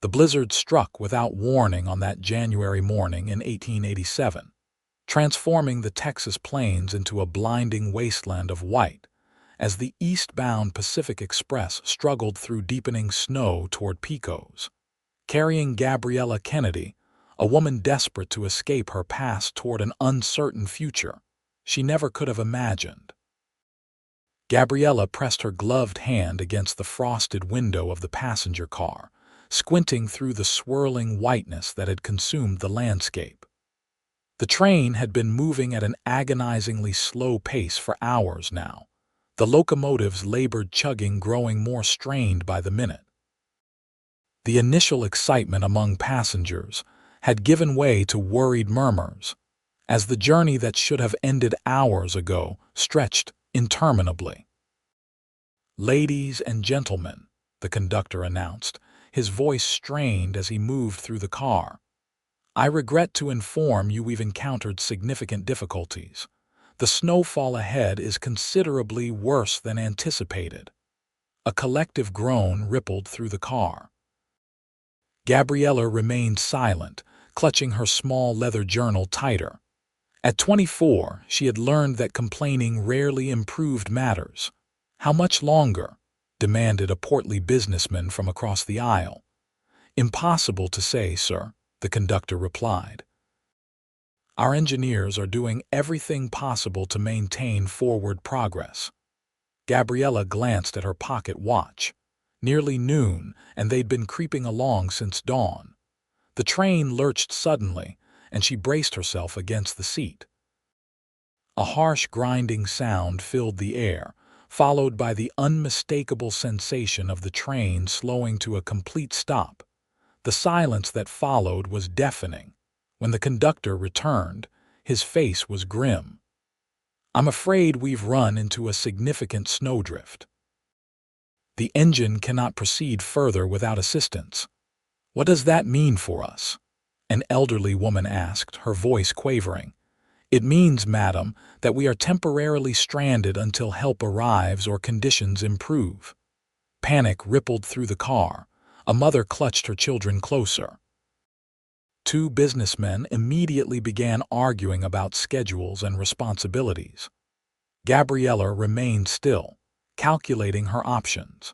The blizzard struck without warning on that January morning in 1887, transforming the Texas plains into a blinding wasteland of white as the eastbound Pacific Express struggled through deepening snow toward Pecos, carrying Gabriella Kennedy, a woman desperate to escape her past toward an uncertain future she never could have imagined. Gabriella pressed her gloved hand against the frosted window of the passenger car, squinting through the swirling whiteness that had consumed the landscape. The train had been moving at an agonizingly slow pace for hours now, the locomotive's labored chugging growing more strained by the minute. The initial excitement among passengers had given way to worried murmurs, as the journey that should have ended hours ago stretched interminably. "Ladies and gentlemen," the conductor announced, his voice strained as he moved through the car, "I regret to inform you we've encountered significant difficulties. The snowfall ahead is considerably worse than anticipated." A collective groan rippled through the car. Gabriella remained silent, clutching her small leather journal tighter. At 24, she had learned that complaining rarely improved matters. "How much longer?" demanded a portly businessman from across the aisle. "Impossible to say, sir," the conductor replied. "Our engineers are doing everything possible to maintain forward progress." Gabriella glanced at her pocket watch. Nearly noon, and they'd been creeping along since dawn. The train lurched suddenly, and she braced herself against the seat. A harsh grinding sound filled the air, followed by the unmistakable sensation of the train slowing to a complete stop. The silence that followed was deafening. When the conductor returned, his face was grim. "I'm afraid we've run into a significant snowdrift. The engine cannot proceed further without assistance." "What does that mean for us?" an elderly woman asked, her voice quavering. "It means, madam, that we are temporarily stranded until help arrives or conditions improve." Panic rippled through the car. A mother clutched her children closer. Two businessmen immediately began arguing about schedules and responsibilities. Gabriella remained still, calculating her options.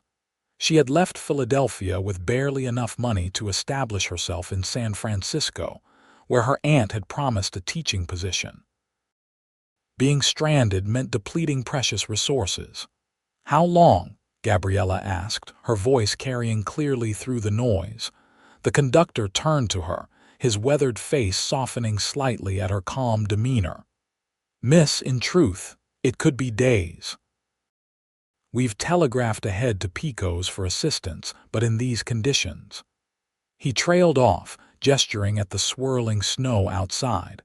She had left Philadelphia with barely enough money to establish herself in San Francisco, where her aunt had promised a teaching position. Being stranded meant depleting precious resources. "How long?" Gabriella asked, her voice carrying clearly through the noise. The conductor turned to her, his weathered face softening slightly at her calm demeanor. "Miss, in truth, it could be days. We've telegraphed ahead to Pecos for assistance, but in these conditions." He trailed off, gesturing at the swirling snow outside.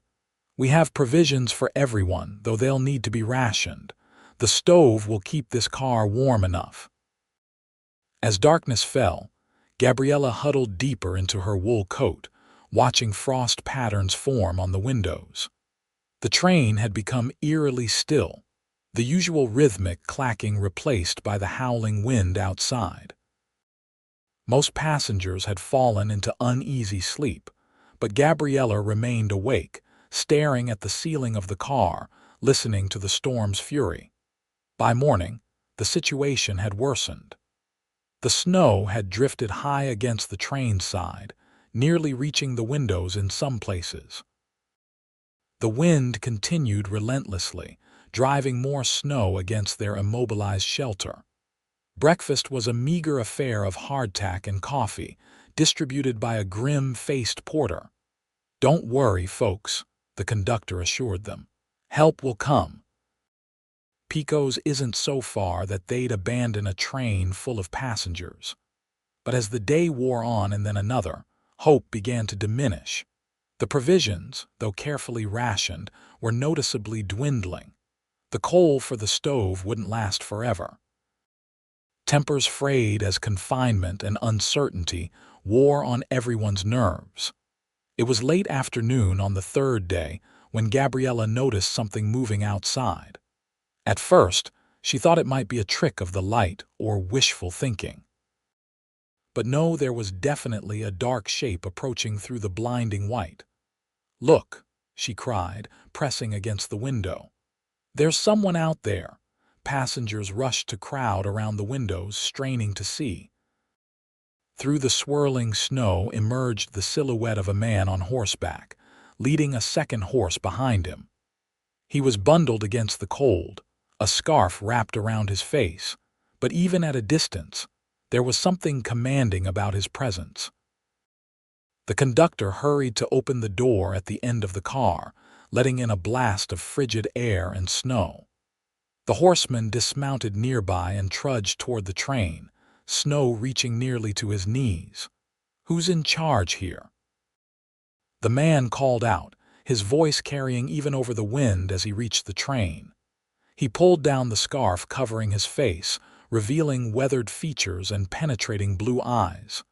"We have provisions for everyone, though they'll need to be rationed. The stove will keep this car warm enough." As darkness fell, Gabriella huddled deeper into her wool coat, watching frost patterns form on the windows. The train had become eerily still, the usual rhythmic clacking replaced by the howling wind outside. Most passengers had fallen into uneasy sleep, but Gabriella remained awake, staring at the ceiling of the car, listening to the storm's fury. By morning, the situation had worsened. The snow had drifted high against the train's side, nearly reaching the windows in some places. The wind continued relentlessly, driving more snow against their immobilized shelter. Breakfast was a meager affair of hardtack and coffee, distributed by a grim-faced porter. "Don't worry, folks," the conductor assured them. "Help will come." Pecos isn't so far that they'd abandon a train full of passengers. But as the day wore on and then another, hope began to diminish. The provisions, though carefully rationed, were noticeably dwindling. The coal for the stove wouldn't last forever. Tempers frayed as confinement and uncertainty wore on everyone's nerves. It was late afternoon on the third day when Gabriella noticed something moving outside. At first, she thought it might be a trick of the light or wishful thinking. but no, there was definitely a dark shape approaching through the blinding white. "Look," she cried, pressing against the window. "There's someone out there." Passengers rushed to crowd around the windows, straining to see. Through the swirling snow emerged the silhouette of a man on horseback, leading a second horse behind him. He was bundled against the cold, a scarf wrapped around his face, but even at a distance, there was something commanding about his presence. The conductor hurried to open the door at the end of the car, letting in a blast of frigid air and snow. The horseman dismounted nearby and trudged toward the train, snow reaching nearly to his knees. "Who's in charge here?" The man called out, his voice carrying even over the wind as he reached the train. He pulled down the scarf covering his face, revealing weathered features and penetrating blue eyes.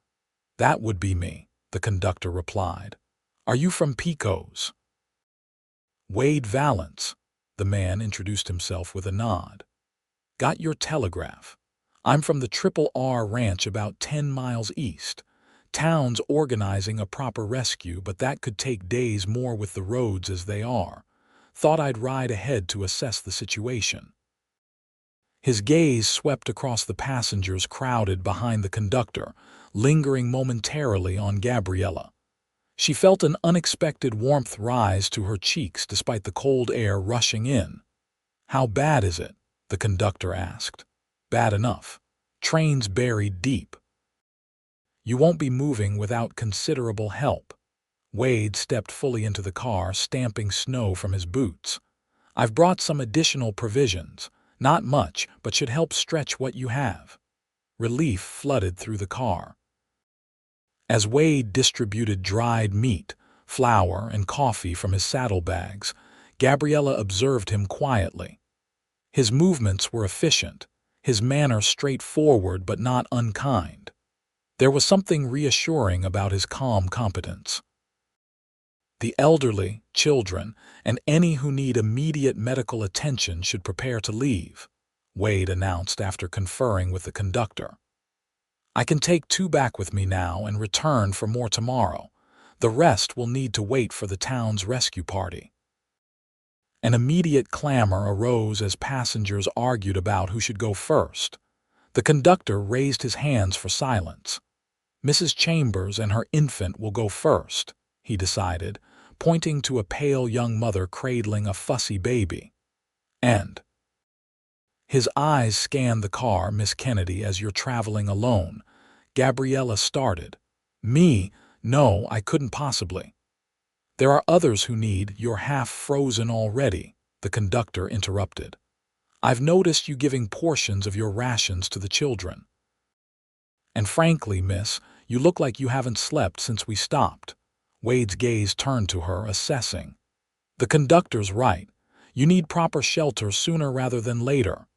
"That would be me," the conductor replied. "Are you from Pico's?" "Wade Valance," the man introduced himself with a nod. "Got your telegraph. I'm from the Triple R Ranch about 10 miles east. Town's organizing a proper rescue, but that could take days more with the roads as they are. Thought I'd ride ahead to assess the situation." His gaze swept across the passengers crowded behind the conductor, lingering momentarily on Gabriella. She felt an unexpected warmth rise to her cheeks despite the cold air rushing in. "How bad is it?" the conductor asked. "Bad enough. Train's buried deep." "You won't be moving without considerable help." Wade stepped fully into the car, stamping snow from his boots. "I've brought some additional provisions. Not much, but should help stretch what you have." Relief flooded through the car. As Wade distributed dried meat, flour, and coffee from his saddlebags, Gabriella observed him quietly. His movements were efficient, his manner straightforward but not unkind. There was something reassuring about his calm competence. "The elderly, children, and any who need immediate medical attention should prepare to leave," Wade announced after conferring with the conductor. "I can take 2 back with me now and return for more tomorrow. The rest will need to wait for the town's rescue party." An immediate clamor arose as passengers argued about who should go first. The conductor raised his hands for silence. "Mrs. Chambers and her infant will go first," he decided, pointing to a pale young mother cradling a fussy baby. "And—" His eyes scanned the car, "Miss Kennedy, as you're traveling alone." Gabriella started. "Me? No, I couldn't possibly." "There are others who need—" "You're half frozen already," the conductor interrupted. "I've noticed you giving portions of your rations to the children. And frankly, miss, you look like you haven't slept since we stopped." Wade's gaze turned to her, assessing. "The conductor's right. You need proper shelter sooner rather than later."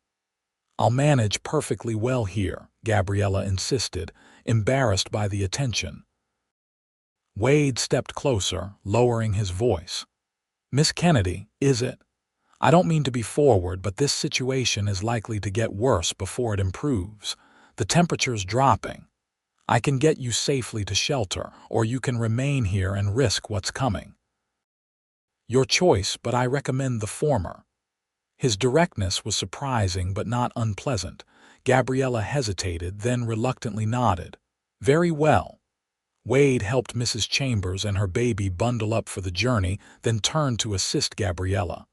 "I'll manage perfectly well here," Gabriella insisted, embarrassed by the attention. Wade stepped closer, lowering his voice. "Miss Kennedy, is it? I don't mean to be forward, but this situation is likely to get worse before it improves. The temperature's dropping. I can get you safely to shelter, or you can remain here and risk what's coming." "Your choice, but I recommend the former." His directness was surprising but not unpleasant. Gabriella hesitated, then reluctantly nodded. "Very well." Wade helped Mrs. Chambers and her baby bundle up for the journey, then turned to assist Gabriella.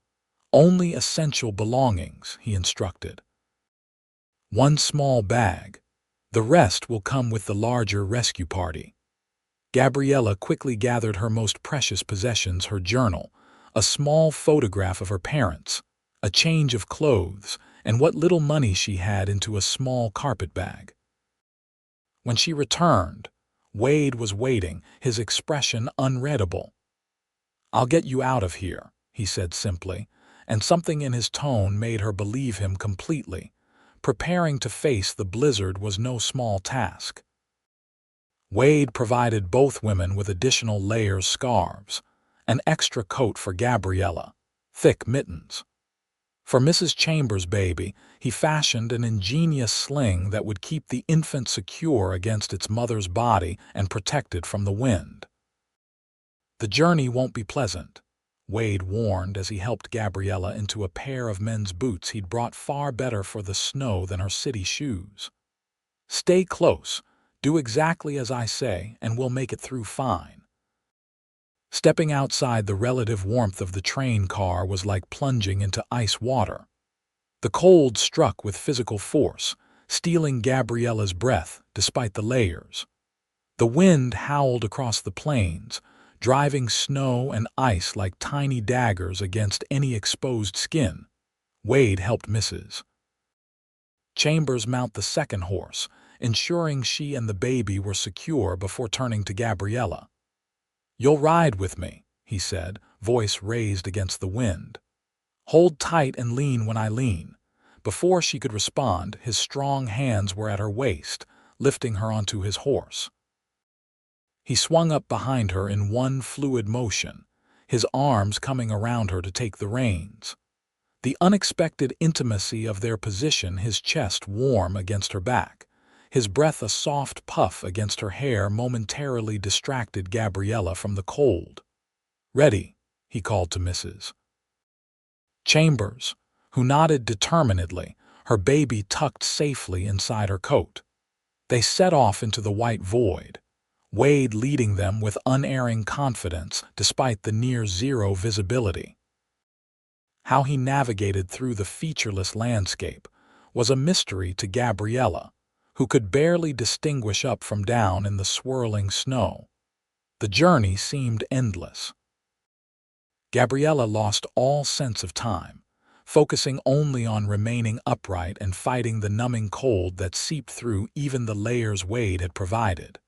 "Only essential belongings," he instructed. "1 small bag. The rest will come with the larger rescue party." Gabriella quickly gathered her most precious possessions, her journal, a small photograph of her parents, a change of clothes, and what little money she had into a small carpet bag. When she returned, Wade was waiting, his expression unreadable. "I'll get you out of here," he said simply, and something in his tone made her believe him completely. Preparing to face the blizzard was no small task. Wade provided both women with additional layers, scarves, an extra coat for Gabriella, thick mittens. For Mrs. Chambers' baby, he fashioned an ingenious sling that would keep the infant secure against its mother's body and protected from the wind. "The journey won't be pleasant," Wade warned as he helped Gabriella into a pair of men's boots he'd brought far better for the snow than her city shoes. "Stay close, do exactly as I say, and we'll make it through fine." Stepping outside the relative warmth of the train car was like plunging into ice water. The cold struck with physical force, stealing Gabriella's breath despite the layers. The wind howled across the plains, driving snow and ice like tiny daggers against any exposed skin. Wade helped Mrs. Chambers mount the second horse, ensuring she and the baby were secure before turning to Gabriella. "You'll ride with me," he said, voice raised against the wind. "Hold tight and lean when I lean." Before she could respond, his strong hands were at her waist, lifting her onto his horse. He swung up behind her in one fluid motion, his arms coming around her to take the reins. The unexpected intimacy of their position, his chest warm against her back, his breath a soft puff against her hair, momentarily distracted Gabriella from the cold. "Ready," he called to Mrs. Chambers, who nodded determinedly, her baby tucked safely inside her coat. They set off into the white void, Wade leading them with unerring confidence despite the near-zero visibility. How he navigated through the featureless landscape was a mystery to Gabriella, who could barely distinguish up from down in the swirling snow. The journey seemed endless. Gabriella lost all sense of time, focusing only on remaining upright and fighting the numbing cold that seeped through even the layers Wade had provided.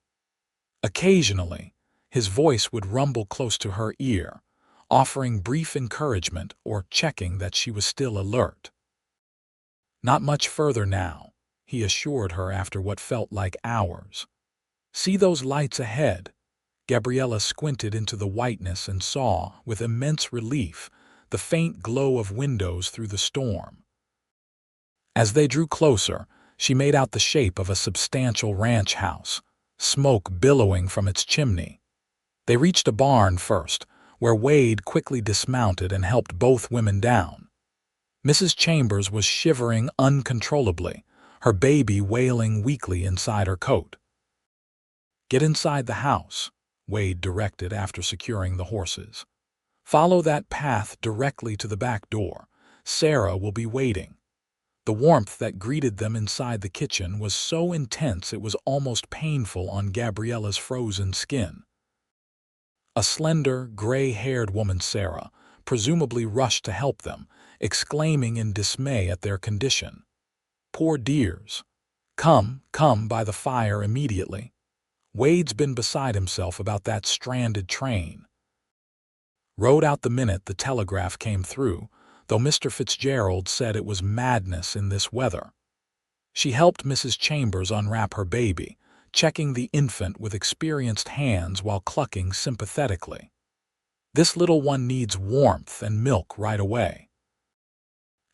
Occasionally, his voice would rumble close to her ear, offering brief encouragement or checking that she was still alert. "Not much further now," he assured her after what felt like hours. "See those lights ahead?" Gabriella squinted into the whiteness and saw, with immense relief, the faint glow of windows through the storm. As they drew closer, she made out the shape of a substantial ranch house, smoke billowing from its chimney. They reached a barn first, where Wade quickly dismounted and helped both women down. Mrs. Chambers was shivering uncontrollably, her baby wailing weakly inside her coat. "Get inside the house," Wade directed after securing the horses. "Follow that path directly to the back door. Sarah will be waiting." The warmth that greeted them inside the kitchen was so intense it was almost painful on Gabriella's frozen skin. A slender, gray-haired woman, Sarah, presumably rushed to help them, exclaiming in dismay at their condition. "Poor dears. Come by the fire immediately." Wade's been beside himself about that stranded train. Rode out the minute the telegraph came through, though Mr. Fitzgerald said it was madness in this weather. She helped Mrs. Chambers unwrap her baby, checking the infant with experienced hands while clucking sympathetically. "This little one needs warmth and milk right away.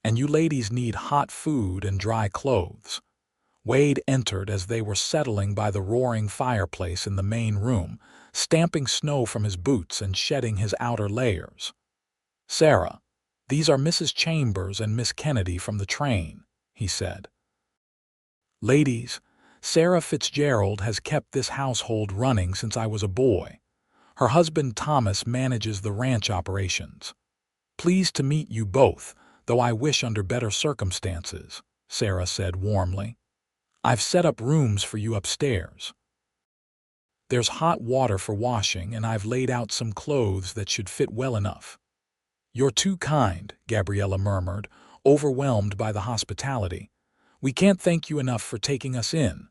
And you ladies need hot food and dry clothes." Wade entered as they were settling by the roaring fireplace in the main room, stamping snow from his boots and shedding his outer layers. "Sarah, these are Mrs. Chambers and Miss Kennedy from the train," he said. "Ladies, Sarah Fitzgerald has kept this household running since I was a boy. Her husband Thomas manages the ranch operations. Pleased to meet you both, though I wish under better circumstances," Sarah said warmly. "I've set up rooms for you upstairs. There's hot water for washing, and I've laid out some clothes that should fit well enough." "You're too kind," Gabriella murmured, overwhelmed by the hospitality. "We can't thank you enough for taking us in."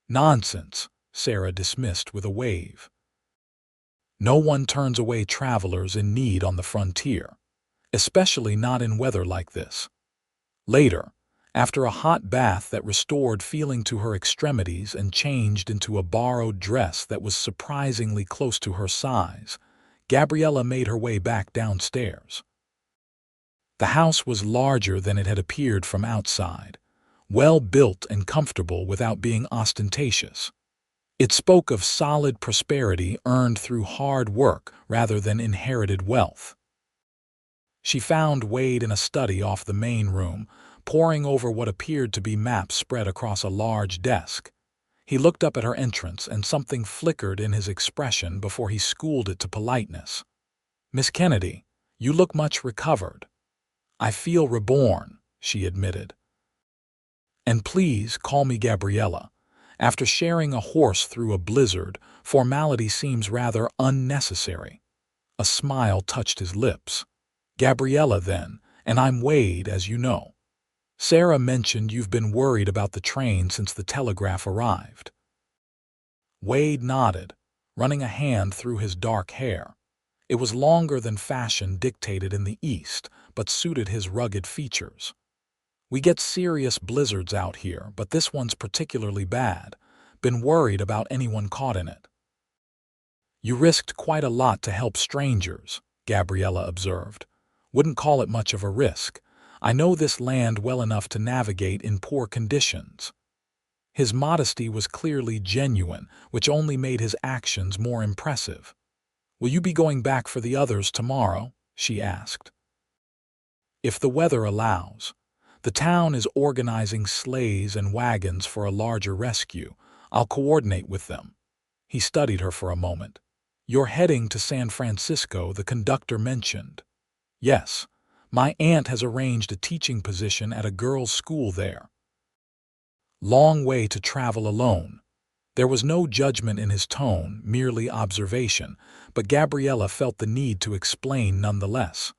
"Nonsense," Sarah dismissed with a wave. "No one turns away travelers in need on the frontier, especially not in weather like this." Later, after a hot bath that restored feeling to her extremities and changed into a borrowed dress that was surprisingly close to her size, Gabriella made her way back downstairs. The house was larger than it had appeared from outside, well built and comfortable without being ostentatious. It spoke of solid prosperity earned through hard work rather than inherited wealth. She found Wade in a study off the main room, poring over what appeared to be maps spread across a large desk. He looked up at her entrance, and something flickered in his expression before he schooled it to politeness. "Miss Kennedy, you look much recovered." "I feel reborn," she admitted. "And please call me Gabriella. After sharing a horse through a blizzard, formality seems rather unnecessary." A smile touched his lips. "Gabriella, then, and I'm Wade, as you know. Sarah mentioned you've been worried about the train since the telegraph arrived." Wade nodded, running a hand through his dark hair. It was longer than fashion dictated in the East, but suited his rugged features. "We get serious blizzards out here, but this one's particularly bad. Been worried about anyone caught in it." "You risked quite a lot to help strangers," Gabriella observed. "Wouldn't call it much of a risk. I know this land well enough to navigate in poor conditions." His modesty was clearly genuine, which only made his actions more impressive. "Will you be going back for the others tomorrow?" she asked. "If the weather allows. The town is organizing sleighs and wagons for a larger rescue. I'll coordinate with them." He studied her for a moment. "You're heading to San Francisco, the conductor mentioned." "Yes. My aunt has arranged a teaching position at a girls' school there." "Long way to travel alone." There was no judgment in his tone, merely observation, but Gabriella felt the need to explain nonetheless.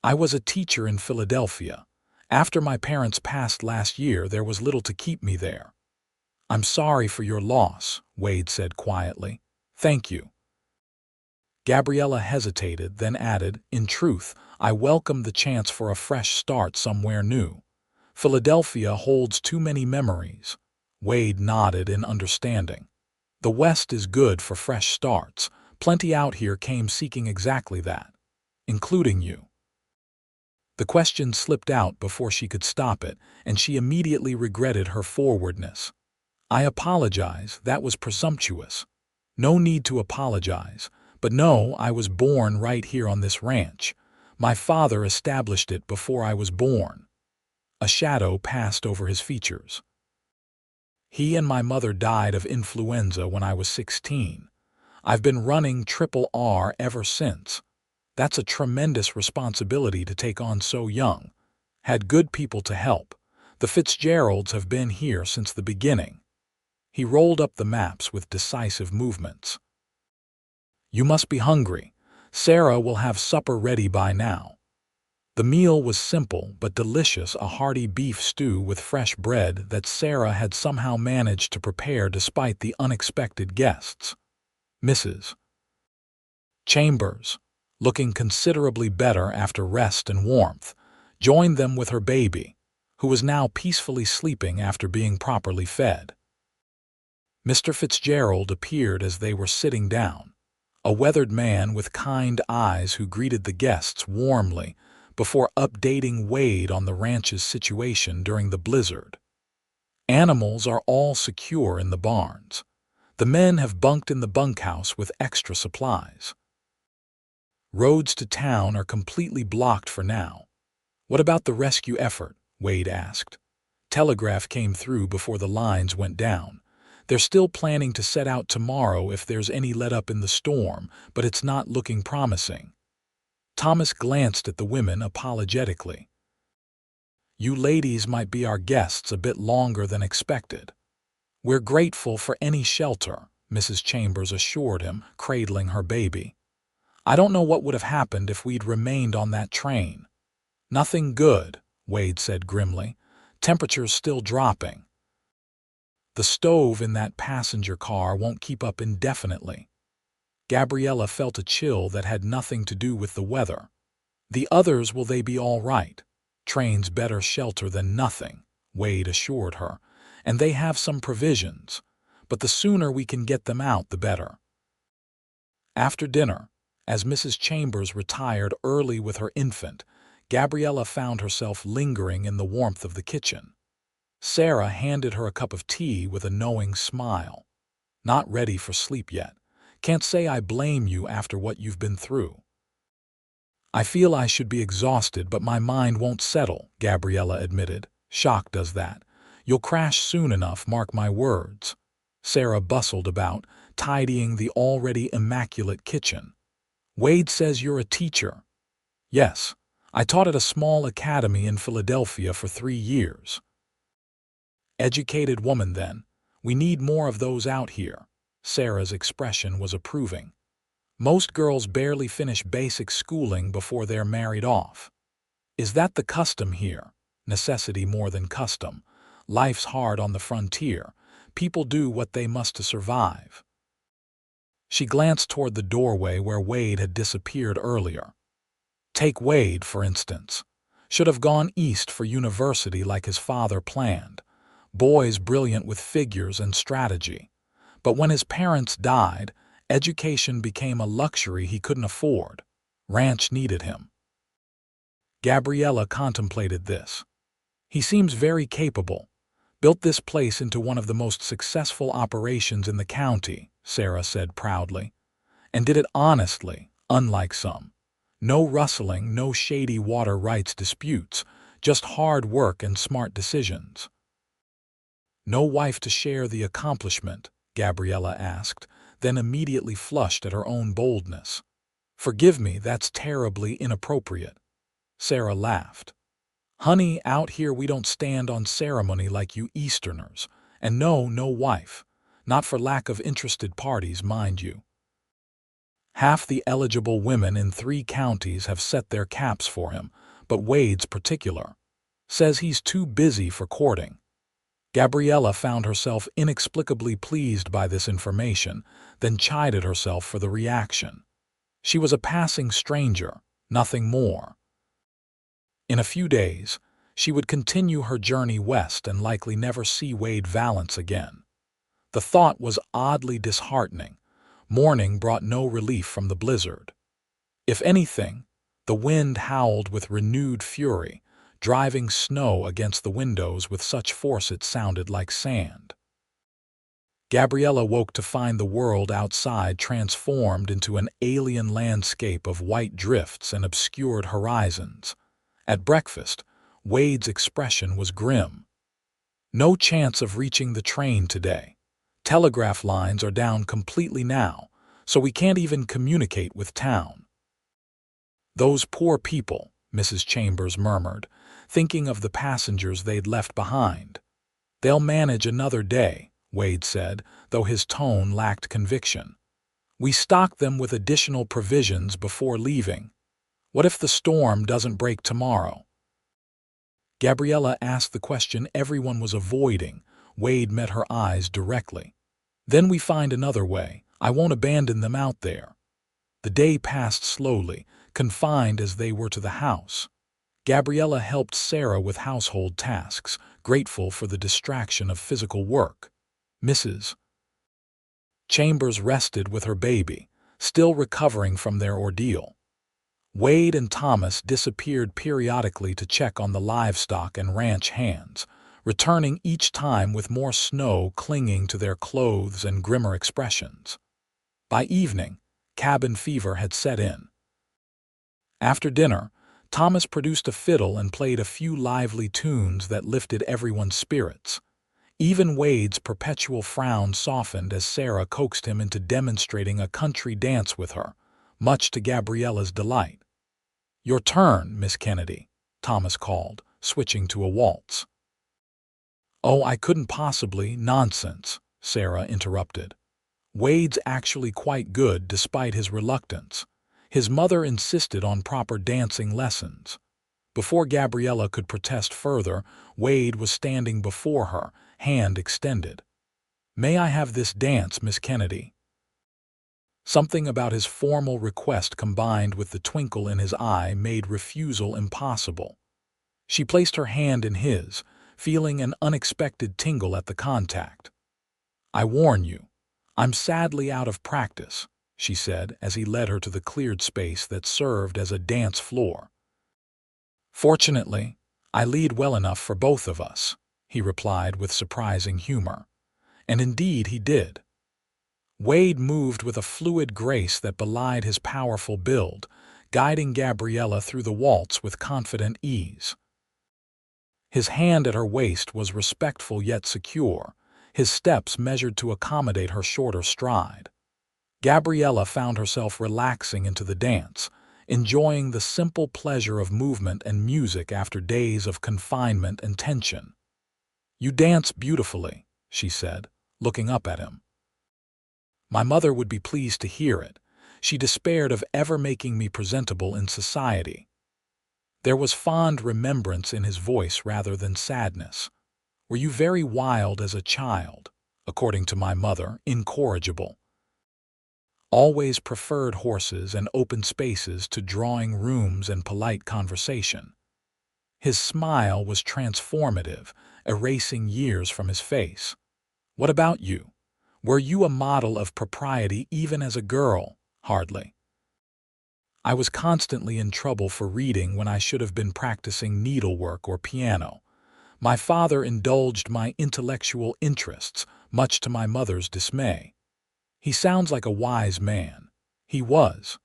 "I was a teacher in Philadelphia. After my parents passed last year, there was little to keep me there." "I'm sorry for your loss," Wade said quietly. "Thank you." Gabriella hesitated, then added, "In truth, I welcome the chance for a fresh start somewhere new. Philadelphia holds too many memories." Wade nodded in understanding. "The West is good for fresh starts. Plenty out here came seeking exactly that, including you." The question slipped out before she could stop it, and she immediately regretted her forwardness. "I apologize, that was presumptuous." "No need to apologize. But no, I was born right here on this ranch. My father established it before I was born." A shadow passed over his features. "He and my mother died of influenza when I was 16. I've been running RRR ever since. That's a tremendous responsibility to take on so young. Had good people to help. The Fitzgeralds have been here since the beginning." He rolled up the maps with decisive movements. "You must be hungry. Sarah will have supper ready by now." The meal was simple but delicious, a hearty beef stew with fresh bread that Sarah had somehow managed to prepare despite the unexpected guests. Mrs. Chambers, looking considerably better after rest and warmth, joined them with her baby, who was now peacefully sleeping after being properly fed. Mr. Fitzgerald appeared as they were sitting down, a weathered man with kind eyes who greeted the guests warmly before updating Wade on the ranch's situation during the blizzard. "Animals are all secure in the barns. The men have bunked in the bunkhouse with extra supplies. Roads to town are completely blocked for now." "What about the rescue effort?" Wade asked. "Telegraph came through before the lines went down. They're still planning to set out tomorrow if there's any let-up in the storm, but it's not looking promising." Thomas glanced at the women apologetically. "You ladies might be our guests a bit longer than expected." "We're grateful for any shelter," Mrs. Chambers assured him, cradling her baby. "I don't know what would have happened if we'd remained on that train." "Nothing good," Wade said grimly. "Temperature's still dropping. The stove in that passenger car won't keep up indefinitely." Gabriella felt a chill that had nothing to do with the weather. "The others, will they be all right?" "Train's better shelter than nothing," Wade assured her, "and they have some provisions. But the sooner we can get them out, the better." After dinner, as Mrs. Chambers retired early with her infant, Gabriella found herself lingering in the warmth of the kitchen. Sarah handed her a cup of tea with a knowing smile. Not ready for sleep yet. Can't say I blame you after what you've been through. I feel I should be exhausted, but my mind won't settle, Gabriella admitted. Shock does that. You'll crash soon enough, mark my words. Sarah bustled about, tidying the already immaculate kitchen. Wade says you're a teacher. Yes, I taught at a small academy in Philadelphia for 3 years. Educated woman, then. We need more of those out here. Sarah's expression was approving. Most girls barely finish basic schooling before they're married off. Is that the custom here? Necessity more than custom. Life's hard on the frontier. People do what they must to survive. She glanced toward the doorway where Wade had disappeared earlier. Take Wade, for instance. Should have gone east for university like his father planned. Boy's brilliant with figures and strategy. But when his parents died, education became a luxury he couldn't afford. Ranch needed him. Gabriella contemplated this. He seems very capable. Built this place into one of the most successful operations in the county, Sarah said proudly. And did it honestly, unlike some. No rustling, no shady water rights disputes, just hard work and smart decisions. No wife to share the accomplishment, Gabriella asked, then immediately flushed at her own boldness. Forgive me, that's terribly inappropriate. Sarah laughed. Honey, out here we don't stand on ceremony like you Easterners. And no wife. Not for lack of interested parties, mind you. Half the eligible women in 3 counties have set their caps for him, but Wade's particular. Says he's too busy for courting. Gabriella found herself inexplicably pleased by this information, then chided herself for the reaction. She was a passing stranger, nothing more. In a few days, she would continue her journey west and likely never see Wade Valance again. The thought was oddly disheartening. Morning brought no relief from the blizzard. If anything, the wind howled with renewed fury, driving snow against the windows with such force it sounded like sand. Gabriella woke to find the world outside transformed into an alien landscape of white drifts and obscured horizons. At breakfast, Wade's expression was grim. No chance of reaching the train today. Telegraph lines are down completely now, so we can't even communicate with town. Those poor people, Mrs. Chambers murmured, thinking of the passengers they'd left behind. They'll manage another day, Wade said, though his tone lacked conviction. We stocked them with additional provisions before leaving. What if the storm doesn't break tomorrow? Gabriella asked the question everyone was avoiding. Wade met her eyes directly. Then we find another way. I won't abandon them out there. The day passed slowly, confined as they were to the house. Gabriella helped Sarah with household tasks, grateful for the distraction of physical work. Mrs. Chambers rested with her baby, still recovering from their ordeal. Wade and Thomas disappeared periodically to check on the livestock and ranch hands, returning each time with more snow clinging to their clothes and grimmer expressions. By evening, cabin fever had set in. After dinner, Thomas produced a fiddle and played a few lively tunes that lifted everyone's spirits. Even Wade's perpetual frown softened as Sarah coaxed him into demonstrating a country dance with her, much to Gabriella's delight. Your turn, Miss Kennedy, Thomas called, switching to a waltz. Oh, I couldn't possibly. Nonsense, Sarah interrupted. Wade's actually quite good despite his reluctance. His mother insisted on proper dancing lessons. Before Gabriella could protest further, Wade was standing before her, hand extended. May I have this dance, Miss Kennedy? Something about his formal request combined with the twinkle in his eye made refusal impossible. She placed her hand in his, feeling an unexpected tingle at the contact. I warn you, I'm sadly out of practice, she said as he led her to the cleared space that served as a dance floor. "Fortunately, I lead well enough for both of us," he replied with surprising humor. And indeed he did. Wade moved with a fluid grace that belied his powerful build, guiding Gabriella through the waltz with confident ease. His hand at her waist was respectful yet secure, his steps measured to accommodate her shorter stride. Gabriella found herself relaxing into the dance, enjoying the simple pleasure of movement and music after days of confinement and tension. "You dance beautifully," she said, looking up at him. My mother would be pleased to hear it. She despaired of ever making me presentable in society. There was fond remembrance in his voice rather than sadness. "Were you very wild as a child?" According to my mother, incorrigible. "Always preferred horses and open spaces to drawing rooms and polite conversation." His smile was transformative, erasing years from his face. "What about you? Were you a model of propriety even as a girl?" "Hardly. I was constantly in trouble for reading when I should have been practicing needlework or piano. My father indulged my intellectual interests, much to my mother's dismay." "He sounds like a wise man." "He was."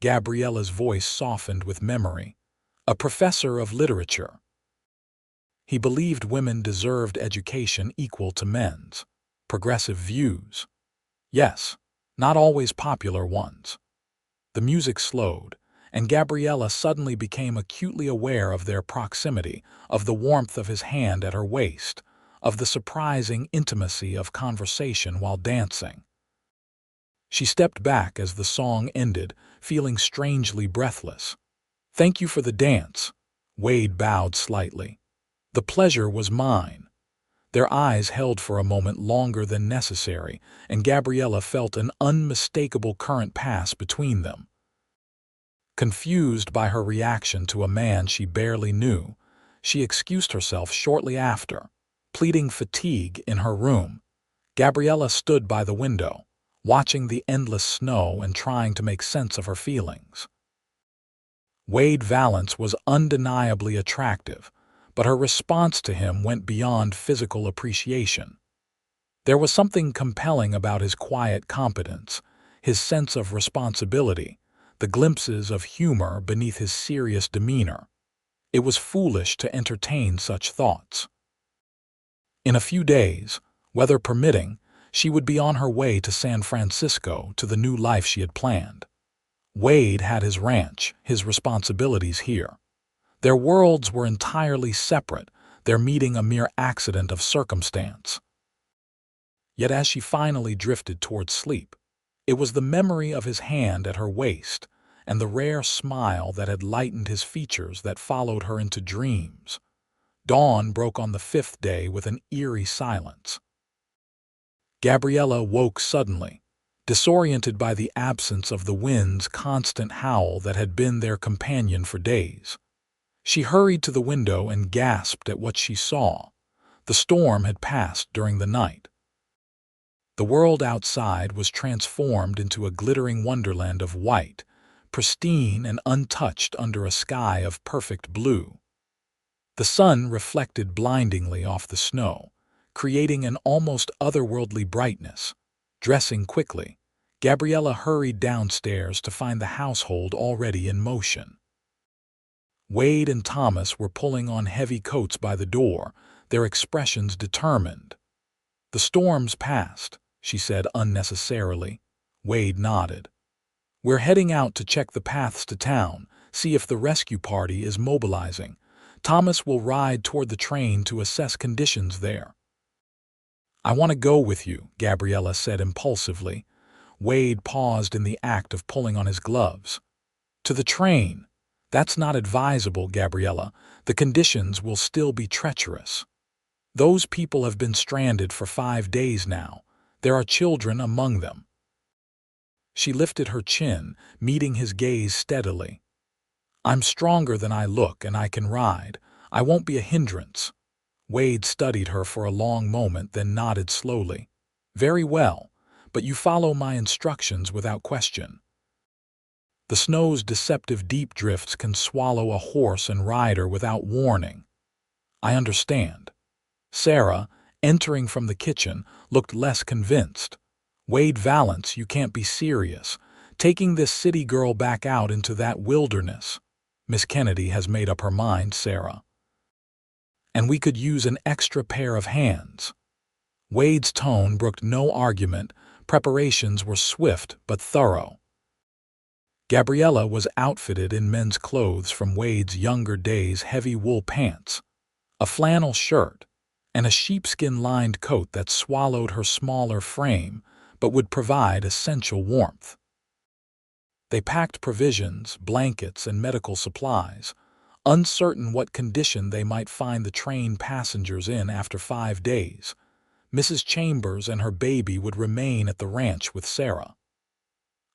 Gabriella's voice softened with memory. "A professor of literature. He believed women deserved education equal to men's. Progressive views. Yes, not always popular ones." The music slowed, and Gabriella suddenly became acutely aware of their proximity, of the warmth of his hand at her waist, of the surprising intimacy of conversation while dancing. She stepped back as the song ended, feeling strangely breathless. "Thank you for the dance." Wade bowed slightly. "The pleasure was mine." Their eyes held for a moment longer than necessary, and Gabriella felt an unmistakable current pass between them. Confused by her reaction to a man she barely knew, she excused herself shortly after, pleading fatigue in her room. Gabriella stood by the window, watching the endless snow and trying to make sense of her feelings. Wade Valance was undeniably attractive, but her response to him went beyond physical appreciation. There was something compelling about his quiet competence, his sense of responsibility, the glimpses of humor beneath his serious demeanor. It was foolish to entertain such thoughts. In a few days, weather permitting, she would be on her way to San Francisco to the new life she had planned. Wade had his ranch, his responsibilities here. Their worlds were entirely separate, their meeting a mere accident of circumstance. Yet as she finally drifted towards sleep, it was the memory of his hand at her waist and the rare smile that had lightened his features that followed her into dreams. Dawn broke on the fifth day with an eerie silence. Gabriella woke suddenly, disoriented by the absence of the wind's constant howl that had been their companion for days. She hurried to the window and gasped at what she saw. The storm had passed during the night. The world outside was transformed into a glittering wonderland of white, pristine and untouched under a sky of perfect blue. The sun reflected blindingly off the snow, creating an almost otherworldly brightness. Dressing quickly, Gabriella hurried downstairs to find the household already in motion. Wade and Thomas were pulling on heavy coats by the door, their expressions determined. "The storm's passed," she said unnecessarily. Wade nodded. "We're heading out to check the paths to town, see if the rescue party is mobilizing. Thomas will ride toward the train to assess conditions there." "I want to go with you," Gabriella said impulsively. Wade paused in the act of pulling on his gloves. "To the train? That's not advisable, Gabriella. The conditions will still be treacherous. Those people have been stranded for 5 days now. There are children among them." She lifted her chin, meeting his gaze steadily. "I'm stronger than I look, and I can ride. I won't be a hindrance." Wade studied her for a long moment, then nodded slowly. "Very well, but you follow my instructions without question." The snow's deceptive deep drifts can swallow a horse and rider without warning. I understand. Sarah, entering from the kitchen, looked less convinced. Wade Valance, you can't be serious. Taking this city girl back out into that wilderness. Miss Kennedy has made up her mind, Sarah. And we could use an extra pair of hands. Wade's tone brooked no argument. Preparations were swift but thorough. Gabriella was outfitted in men's clothes from Wade's younger days: heavy wool pants, a flannel shirt, and a sheepskin-lined coat that swallowed her smaller frame but would provide essential warmth. They packed provisions, blankets, and medical supplies, uncertain what condition they might find the train passengers in after 5 days. Mrs. Chambers and her baby would remain at the ranch with Sarah.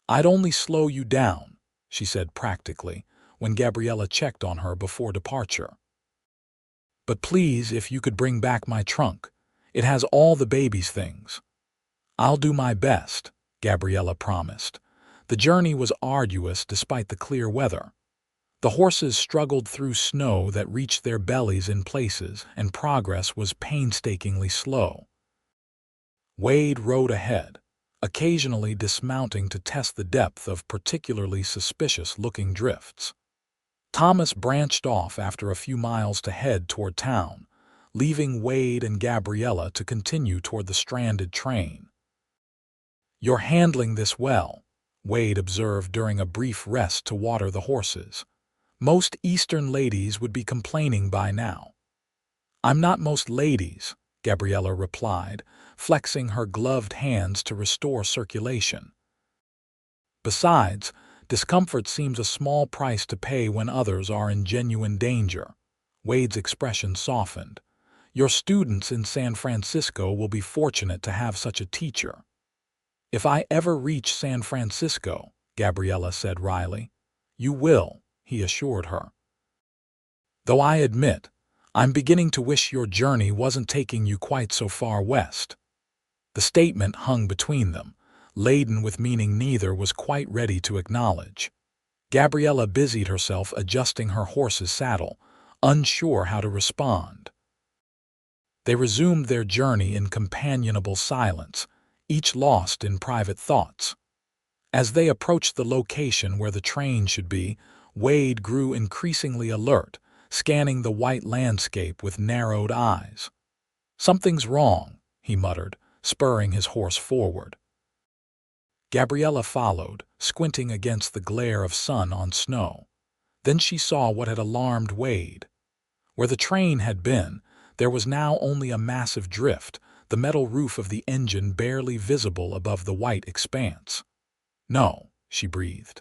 "I'd only slow you down," she said practically, when Gabriella checked on her before departure. "But please, if you could bring back my trunk. It has all the baby's things." "I'll do my best," Gabriella promised. The journey was arduous despite the clear weather. The horses struggled through snow that reached their bellies in places, and progress was painstakingly slow. Wade rode ahead, occasionally dismounting to test the depth of particularly suspicious-looking drifts. Thomas branched off after a few miles to head toward town, leaving Wade and Gabriella to continue toward the stranded train. "You're handling this well," Wade observed during a brief rest to water the horses. "Most Eastern ladies would be complaining by now." "I'm not most ladies," Gabriella replied, flexing her gloved hands to restore circulation. "Besides, discomfort seems a small price to pay when others are in genuine danger." Wade's expression softened. "Your students in San Francisco will be fortunate to have such a teacher." "If I ever reach San Francisco," Gabriella said wryly. "You will," he assured her. "Though I admit, I'm beginning to wish your journey wasn't taking you quite so far west." The statement hung between them, laden with meaning neither was quite ready to acknowledge. Gabriella busied herself adjusting her horse's saddle, unsure how to respond. They resumed their journey in companionable silence, each lost in private thoughts. As they approached the location where the train should be, Wade grew increasingly alert, scanning the white landscape with narrowed eyes. "Something's wrong," he muttered, spurring his horse forward. Gabriella followed, squinting against the glare of sun on snow. Then she saw what had alarmed Wade. Where the train had been, there was now only a massive drift, the metal roof of the engine barely visible above the white expanse. "No," she breathed.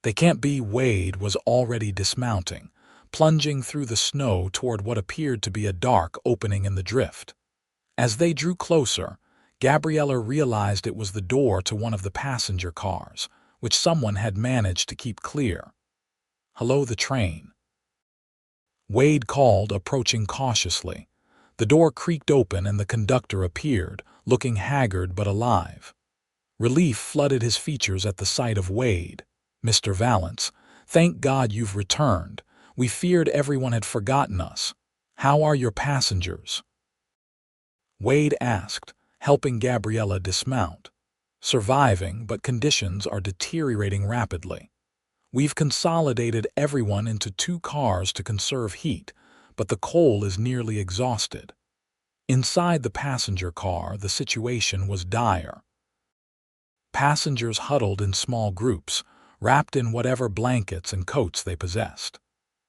"They can't be." Wade was already dismounting, plunging through the snow toward what appeared to be a dark opening in the drift. As they drew closer, Gabriella realized it was the door to one of the passenger cars, which someone had managed to keep clear. "Hello, the train," Wade called, approaching cautiously. The door creaked open and the conductor appeared, looking haggard but alive. Relief flooded his features at the sight of Wade. "Mr. Valance, thank God you've returned. We feared everyone had forgotten us. How are your passengers?" Wade asked, helping Gabriella dismount. "Surviving, but conditions are deteriorating rapidly. We've consolidated everyone into 2 cars to conserve heat, but the coal is nearly exhausted." Inside the passenger car, the situation was dire. Passengers huddled in small groups, wrapped in whatever blankets and coats they possessed.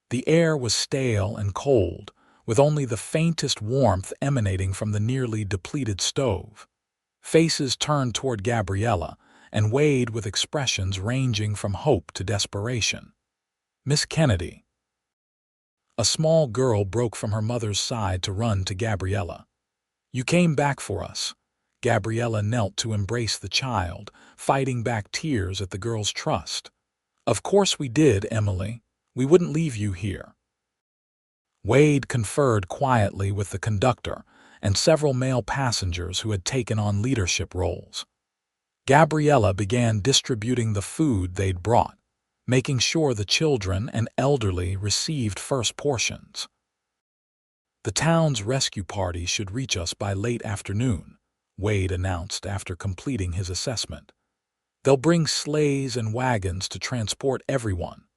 The air was stale and cold, with only the faintest warmth emanating from the nearly depleted stove. Faces turned toward Gabriella, and Wade with expressions ranging from hope to desperation. "Miss Kennedy." A small girl broke from her mother's side to run to Gabriella. "You came back for us." Gabriella knelt to embrace the child, fighting back tears at the girl's trust. "Of course we did, Emily. We wouldn't leave you here." Wade conferred quietly with the conductor and several male passengers who had taken on leadership roles. Gabriella began distributing the food they'd brought, making sure the children and elderly received first portions. "The town's rescue party should reach us by late afternoon," Wade announced after completing his assessment. "They'll bring sleighs and wagons to transport everyone.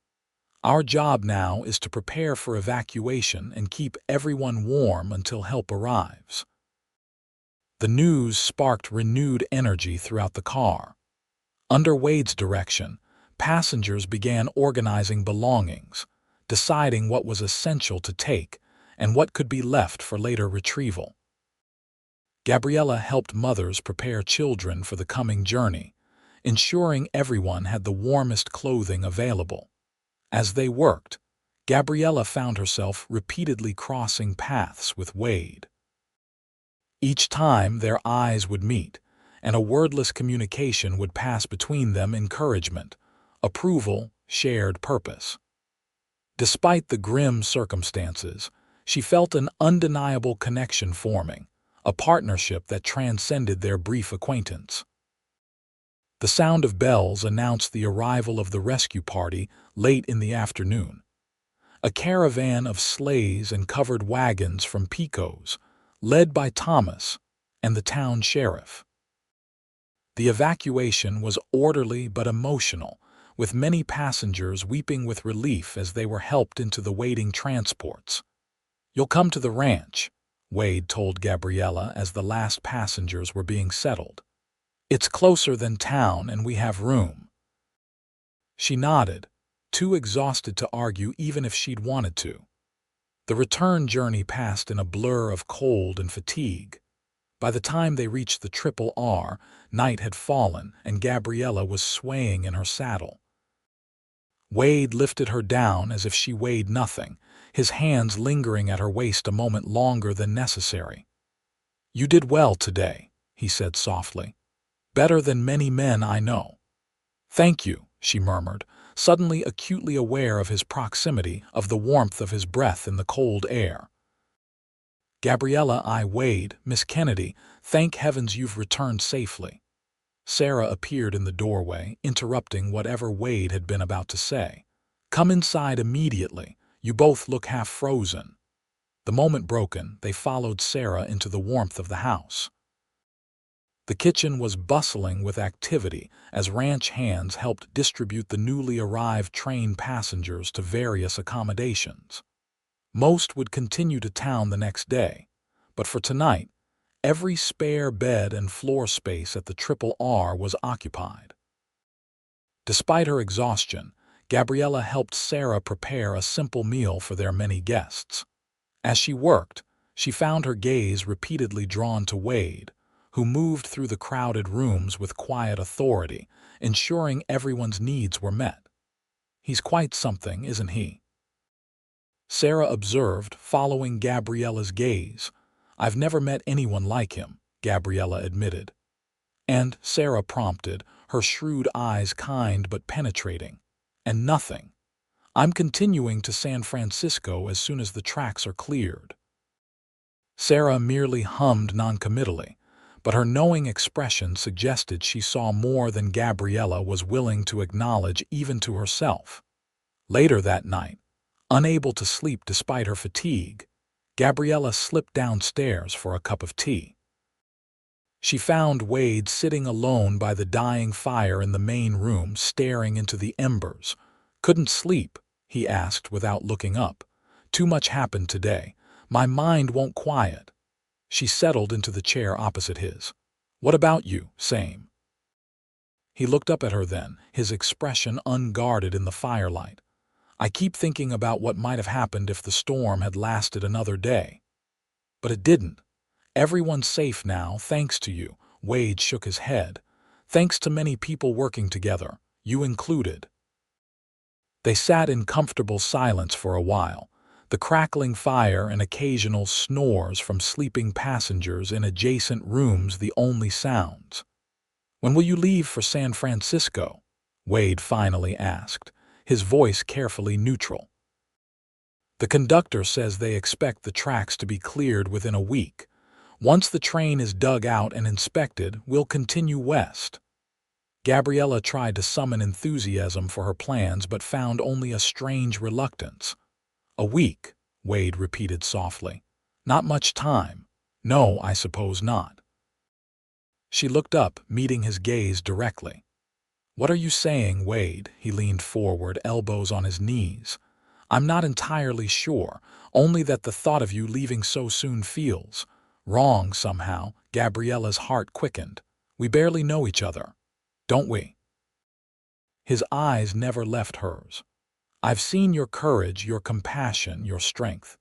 Our job now is to prepare for evacuation and keep everyone warm until help arrives." The news sparked renewed energy throughout the car. Under Wade's direction, passengers began organizing belongings, deciding what was essential to take and what could be left for later retrieval. Gabriella helped mothers prepare children for the coming journey, ensuring everyone had the warmest clothing available. As they worked, Gabriella found herself repeatedly crossing paths with Wade. Each time their eyes would meet, and a wordless communication would pass between them: encouragement, approval, shared purpose. Despite the grim circumstances, she felt an undeniable connection forming, a partnership that transcended their brief acquaintance. The sound of bells announced the arrival of the rescue party late in the afternoon. A caravan of sleighs and covered wagons from Pecos, led by Thomas and the town sheriff. The evacuation was orderly but emotional, with many passengers weeping with relief as they were helped into the waiting transports. "You'll come to the ranch," Wade told Gabriella as the last passengers were being settled. "It's closer than town and we have room." She nodded, too exhausted to argue even if she'd wanted to. The return journey passed in a blur of cold and fatigue. By the time they reached the Triple R, night had fallen and Gabriella was swaying in her saddle. Wade lifted her down as if she weighed nothing, his hands lingering at her waist a moment longer than necessary. "You did well today," he said softly. "Better than many men I know." "Thank you," she murmured, suddenly acutely aware of his proximity, of the warmth of his breath in the cold air. "Gabriella, Wade, Miss Kennedy, thank heavens you've returned safely." Sarah appeared in the doorway, interrupting whatever Wade had been about to say. "Come inside immediately. You both look half frozen." The moment broken, they followed Sarah into the warmth of the house. The kitchen was bustling with activity as ranch hands helped distribute the newly arrived train passengers to various accommodations. Most would continue to town the next day, but for tonight, every spare bed and floor space at the Triple R was occupied. Despite her exhaustion, Gabriella helped Sarah prepare a simple meal for their many guests. As she worked, she found her gaze repeatedly drawn to Wade, who moved through the crowded rooms with quiet authority, ensuring everyone's needs were met. "He's quite something, isn't he?" Sarah observed, following Gabriella's gaze. "I've never met anyone like him," Gabriella admitted. "And," Sarah prompted, her shrewd eyes kind but penetrating. "And nothing. I'm continuing to San Francisco as soon as the tracks are cleared." Sarah merely hummed noncommittally, but her knowing expression suggested she saw more than Gabriella was willing to acknowledge even to herself. Later that night, unable to sleep despite her fatigue, Gabriella slipped downstairs for a cup of tea. She found Wade sitting alone by the dying fire in the main room, staring into the embers. "Couldn't sleep?" he asked without looking up. "Too much happened today. My mind won't quiet." She settled into the chair opposite his. "What about you?" "Same." He looked up at her then, his expression unguarded in the firelight. "I keep thinking about what might have happened if the storm had lasted another day. But it didn't. Everyone's safe now, thanks to you." Wade shook his head. "Thanks to many people working together, you included." They sat in comfortable silence for a while, the crackling fire and occasional snores from sleeping passengers in adjacent rooms the only sounds. "When will you leave for San Francisco?" Wade finally asked, his voice carefully neutral. "The conductor says they expect the tracks to be cleared within a week. Once the train is dug out and inspected, we'll continue west." Gabriella tried to summon enthusiasm for her plans but found only a strange reluctance. "A week," Wade repeated softly. "Not much time." "No, I suppose not." She looked up, meeting his gaze directly. "What are you saying, Wade?" He leaned forward, elbows on his knees. "I'm not entirely sure, only that the thought of you leaving so soon feels wrong somehow." Gabriella's heart quickened. "We barely know each other, don't we?" His eyes never left hers. "I've seen your courage, your compassion, your strength.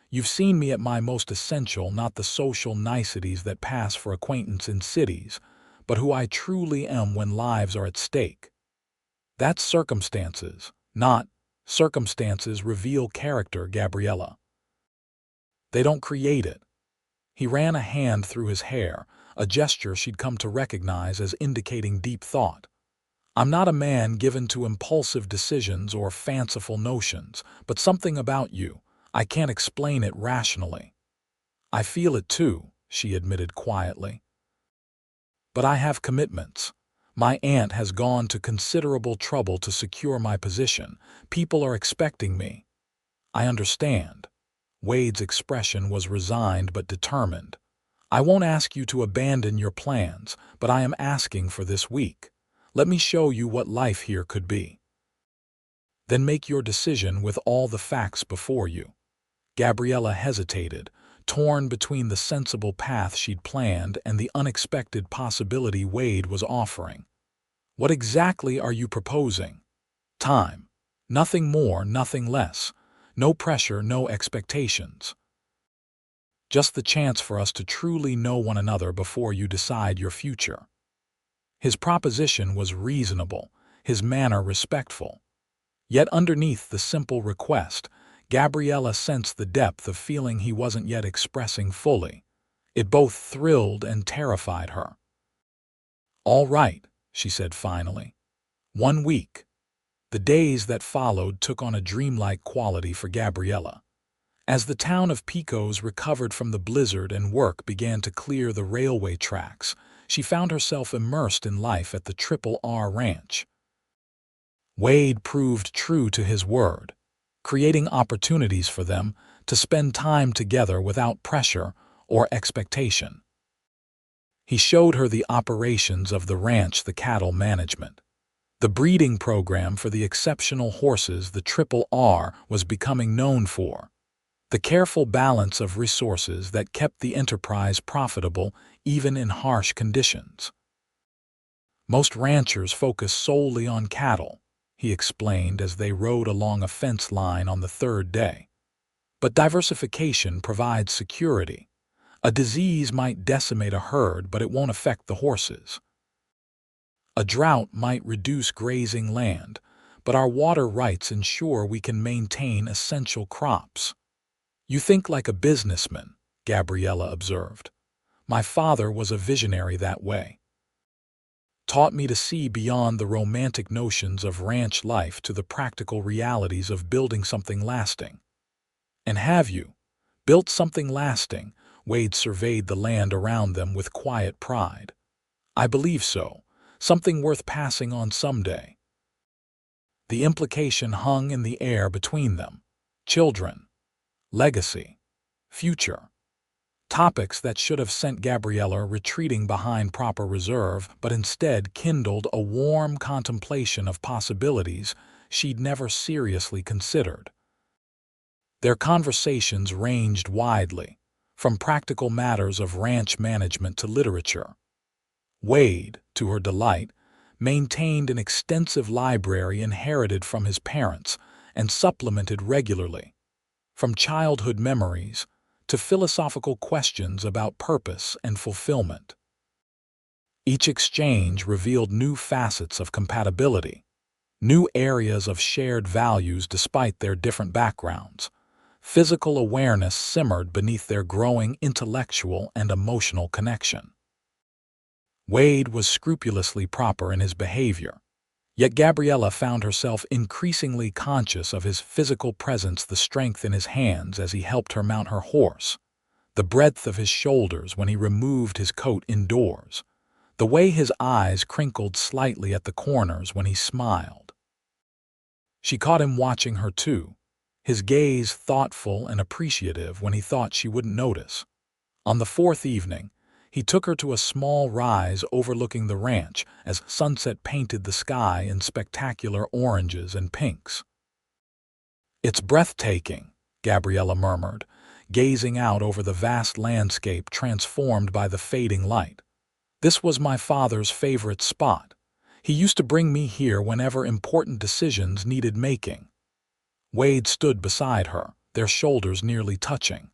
You've seen me at my most essential, not the social niceties that pass for acquaintance in cities, but who I truly am when lives are at stake. That's circumstances, not circumstances reveal character, Gabriella. They don't create it." He ran a hand through his hair, a gesture she'd come to recognize as indicating deep thought. "I'm not a man given to impulsive decisions or fanciful notions, but something about you, I can't explain it rationally." "I feel it too," she admitted quietly. "But I have commitments. My aunt has gone to considerable trouble to secure my position. People are expecting me." "I understand." Wade's expression was resigned but determined. "I won't ask you to abandon your plans, but I am asking for this week. Let me show you what life here could be. Then make your decision with all the facts before you." Gabriella hesitated, torn between the sensible path she'd planned and the unexpected possibility Wade was offering. "What exactly are you proposing?" "Time. Nothing more, nothing less. No pressure, no expectations. Just the chance for us to truly know one another before you decide your future." His proposition was reasonable, his manner respectful. Yet underneath the simple request, Gabriella sensed the depth of feeling he wasn't yet expressing fully. It both thrilled and terrified her. "All right," she said finally. 1 week." The days that followed took on a dreamlike quality for Gabriella. As the town of Pecos recovered from the blizzard and work began to clear the railway tracks, she found herself immersed in life at the Triple R Ranch. Wade proved true to his word, creating opportunities for them to spend time together without pressure or expectation. He showed her the operations of the ranch, the cattle management, the breeding program for the exceptional horses the Triple R was becoming known for, the careful balance of resources that kept the enterprise profitable even in harsh conditions. "Most ranchers focus solely on cattle," he explained as they rode along a fence line on the third day. "But diversification provides security. A disease might decimate a herd, but it won't affect the horses. A drought might reduce grazing land, but our water rights ensure we can maintain essential crops." "You think like a businessman," Gabriella observed. "My father was a visionary that way. Taught me to see beyond the romantic notions of ranch life to the practical realities of building something lasting." "And have you built something lasting?" Wade surveyed the land around them with quiet pride. "I believe so. Something worth passing on someday." The implication hung in the air between them. Children, legacy, future. Topics that should have sent Gabriella retreating behind proper reserve, but instead kindled a warm contemplation of possibilities she'd never seriously considered. Their conversations ranged widely, from practical matters of ranch management to literature. Wade, to her delight, maintained an extensive library inherited from his parents and supplemented regularly. From childhood memories to philosophical questions about purpose and fulfillment. Each exchange revealed new facets of compatibility, new areas of shared values despite their different backgrounds. Physical awareness simmered beneath their growing intellectual and emotional connection. Wade was scrupulously proper in his behavior, yet Gabriella found herself increasingly conscious of his physical presence, the strength in his hands as he helped her mount her horse, the breadth of his shoulders when he removed his coat indoors, the way his eyes crinkled slightly at the corners when he smiled. She caught him watching her too, his gaze thoughtful and appreciative when he thought she wouldn't notice. On the fourth evening, he took her to a small rise overlooking the ranch as sunset painted the sky in spectacular oranges and pinks. "It's breathtaking," Gabriella murmured, gazing out over the vast landscape transformed by the fading light. "This was my father's favorite spot. He used to bring me here whenever important decisions needed making." Wade stood beside her, their shoulders nearly touching.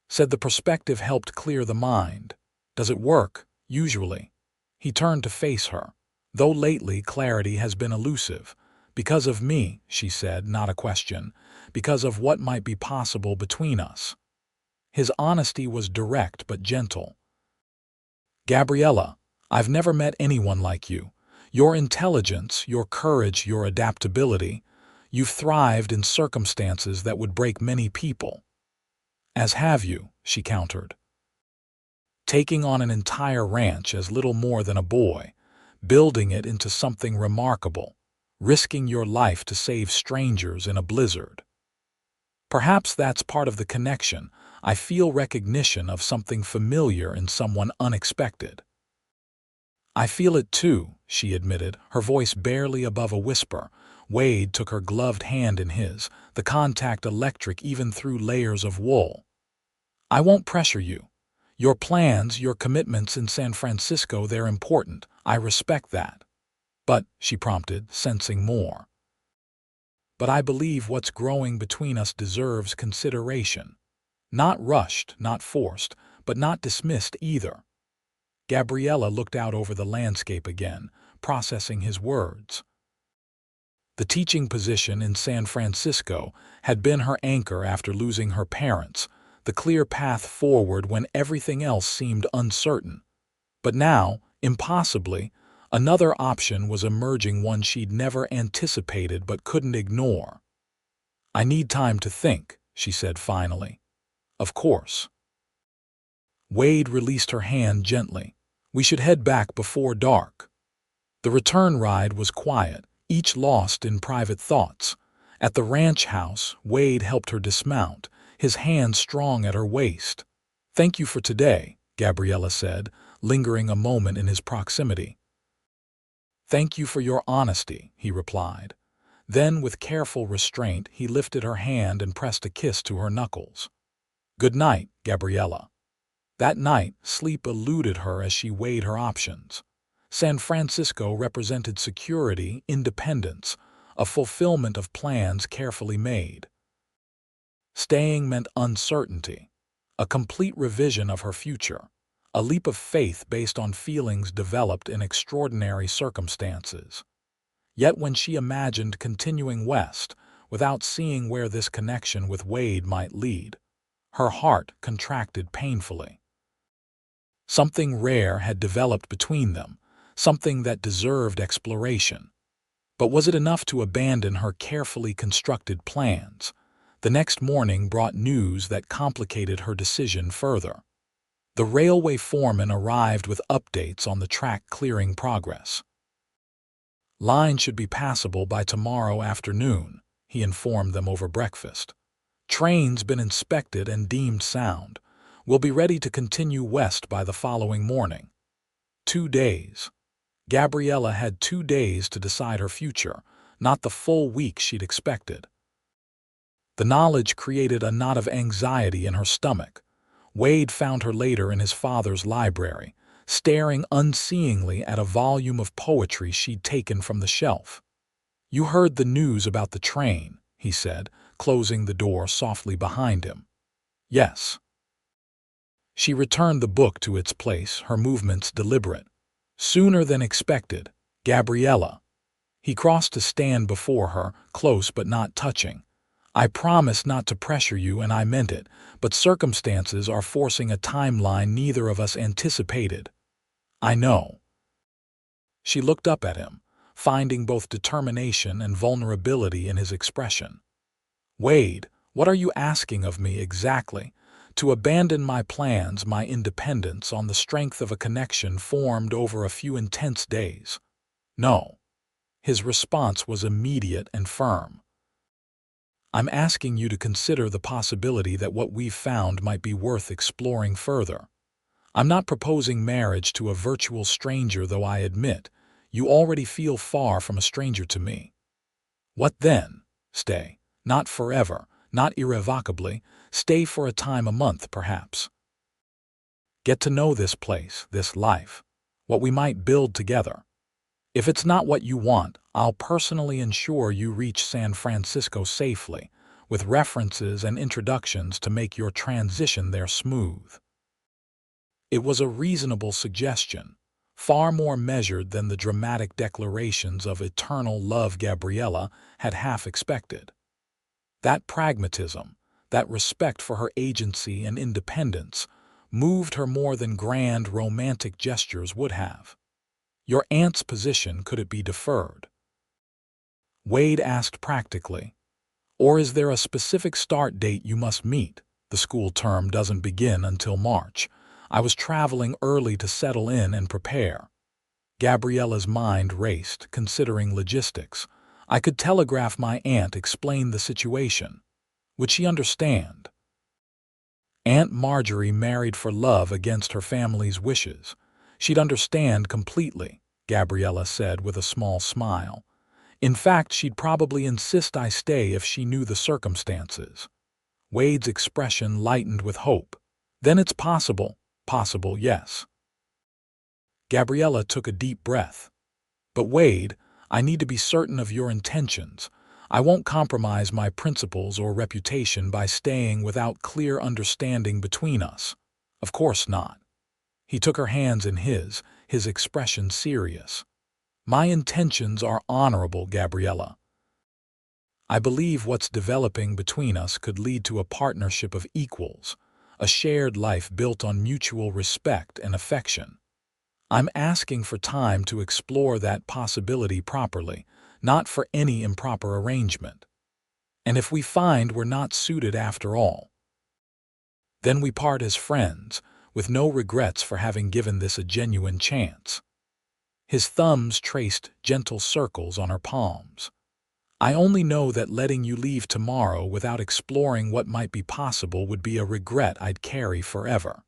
Said the perspective helped clear the mind. "Does it work, usually?" He turned to face her. "Though lately clarity has been elusive. Because of me," she said, not a question, "because of what might be possible between us." His honesty was direct but gentle. "Gabriella, I've never met anyone like you. Your intelligence, your courage, your adaptability. You've thrived in circumstances that would break many people." "As have you," she countered. "Taking on an entire ranch as little more than a boy, building it into something remarkable, risking your life to save strangers in a blizzard. Perhaps that's part of the connection. I feel recognition of something familiar in someone unexpected." "I feel it too," she admitted, her voice barely above a whisper. Wade took her gloved hand in his, the contact electric even through layers of wool. "I won't pressure you. Your plans, your commitments in San Francisco, they're important. I respect that. But," she prompted, sensing more. "But I believe what's growing between us deserves consideration. Not rushed, not forced, but not dismissed either." Gabriella looked out over the landscape again, processing his words. The teaching position in San Francisco had been her anchor after losing her parents, the clear path forward when everything else seemed uncertain. But now, impossibly, another option was emerging, one she'd never anticipated but couldn't ignore. "I need time to think," she said finally. "Of course." Wade released her hand gently. "We should head back before dark." The return ride was quiet, each lost in private thoughts. At the ranch house, Wade helped her dismount, his hand strong at her waist. "Thank you for today," Gabriella said, lingering a moment in his proximity. "Thank you for your honesty," he replied. Then, with careful restraint, he lifted her hand and pressed a kiss to her knuckles. "Good night, Gabriella." That night, sleep eluded her as she weighed her options. San Francisco represented security, independence, a fulfillment of plans carefully made. Staying meant uncertainty, a complete revision of her future, a leap of faith based on feelings developed in extraordinary circumstances. Yet when she imagined continuing west, without seeing where this connection with Wade might lead, her heart contracted painfully. Something rare had developed between them, something that deserved exploration. But was it enough to abandon her carefully constructed plans? The next morning brought news that complicated her decision further. The railway foreman arrived with updates on the track clearing progress. "Line should be passable by tomorrow afternoon," he informed them over breakfast. "Train's been inspected and deemed sound. We'll be ready to continue west by the following morning." 2 days. Gabriella had 2 days to decide her future, not the full week she'd expected. The knowledge created a knot of anxiety in her stomach. Wade found her later in his father's library, staring unseeingly at a volume of poetry she'd taken from the shelf. "You heard the news about the train," he said, closing the door softly behind him. "Yes." She returned the book to its place, her movements deliberate. "Sooner than expected, Gabriella." He crossed to stand before her, close but not touching. "I promised not to pressure you, and I meant it, but circumstances are forcing a timeline neither of us anticipated." "I know." She looked up at him, finding both determination and vulnerability in his expression. "Wade, what are you asking of me exactly? To abandon my plans, my independence, on the strength of a connection formed over a few intense days? No. His response was immediate and firm. I'm asking you to consider the possibility that what we've found might be worth exploring further. I'm not proposing marriage to a virtual stranger, though I admit you already feel far from a stranger to me. What then? Stay. Not forever, not irrevocably. Stay for a time, a month perhaps. Get to know this place, this life, what we might build together. If it's not what you want, I'll personally ensure you reach San Francisco safely, with references and introductions to make your transition there smooth. It was a reasonable suggestion, far more measured than the dramatic declarations of eternal love Gabriella had half expected. That pragmatism, that respect for her agency and independence, moved her more than grand romantic gestures would have. Your aunt's position, could it be deferred? Wade asked practically. Or is there a specific start date you must meet? The school term doesn't begin until March. I was traveling early to settle in and prepare. Gabriella's mind raced, considering logistics. I could telegraph my aunt, explain the situation. Would she understand? Aunt Marjorie married for love against her family's wishes. She'd understand completely, Gabriella said with a small smile. In fact, she'd probably insist I stay if she knew the circumstances. Wade's expression lightened with hope. Then it's possible, yes. Gabriella took a deep breath. But Wade, I need to be certain of your intentions. I won't compromise my principles or reputation by staying without clear understanding between us. Of course not. He took her hands in his expression serious. My intentions are honorable, Gabriella. I believe what's developing between us could lead to a partnership of equals, a shared life built on mutual respect and affection. I'm asking for time to explore that possibility properly, not for any improper arrangement. And if we find we're not suited after all, then we part as friends, with no regrets for having given this a genuine chance. His thumbs traced gentle circles on her palms. I only know that letting you leave tomorrow without exploring what might be possible would be a regret I'd carry forever.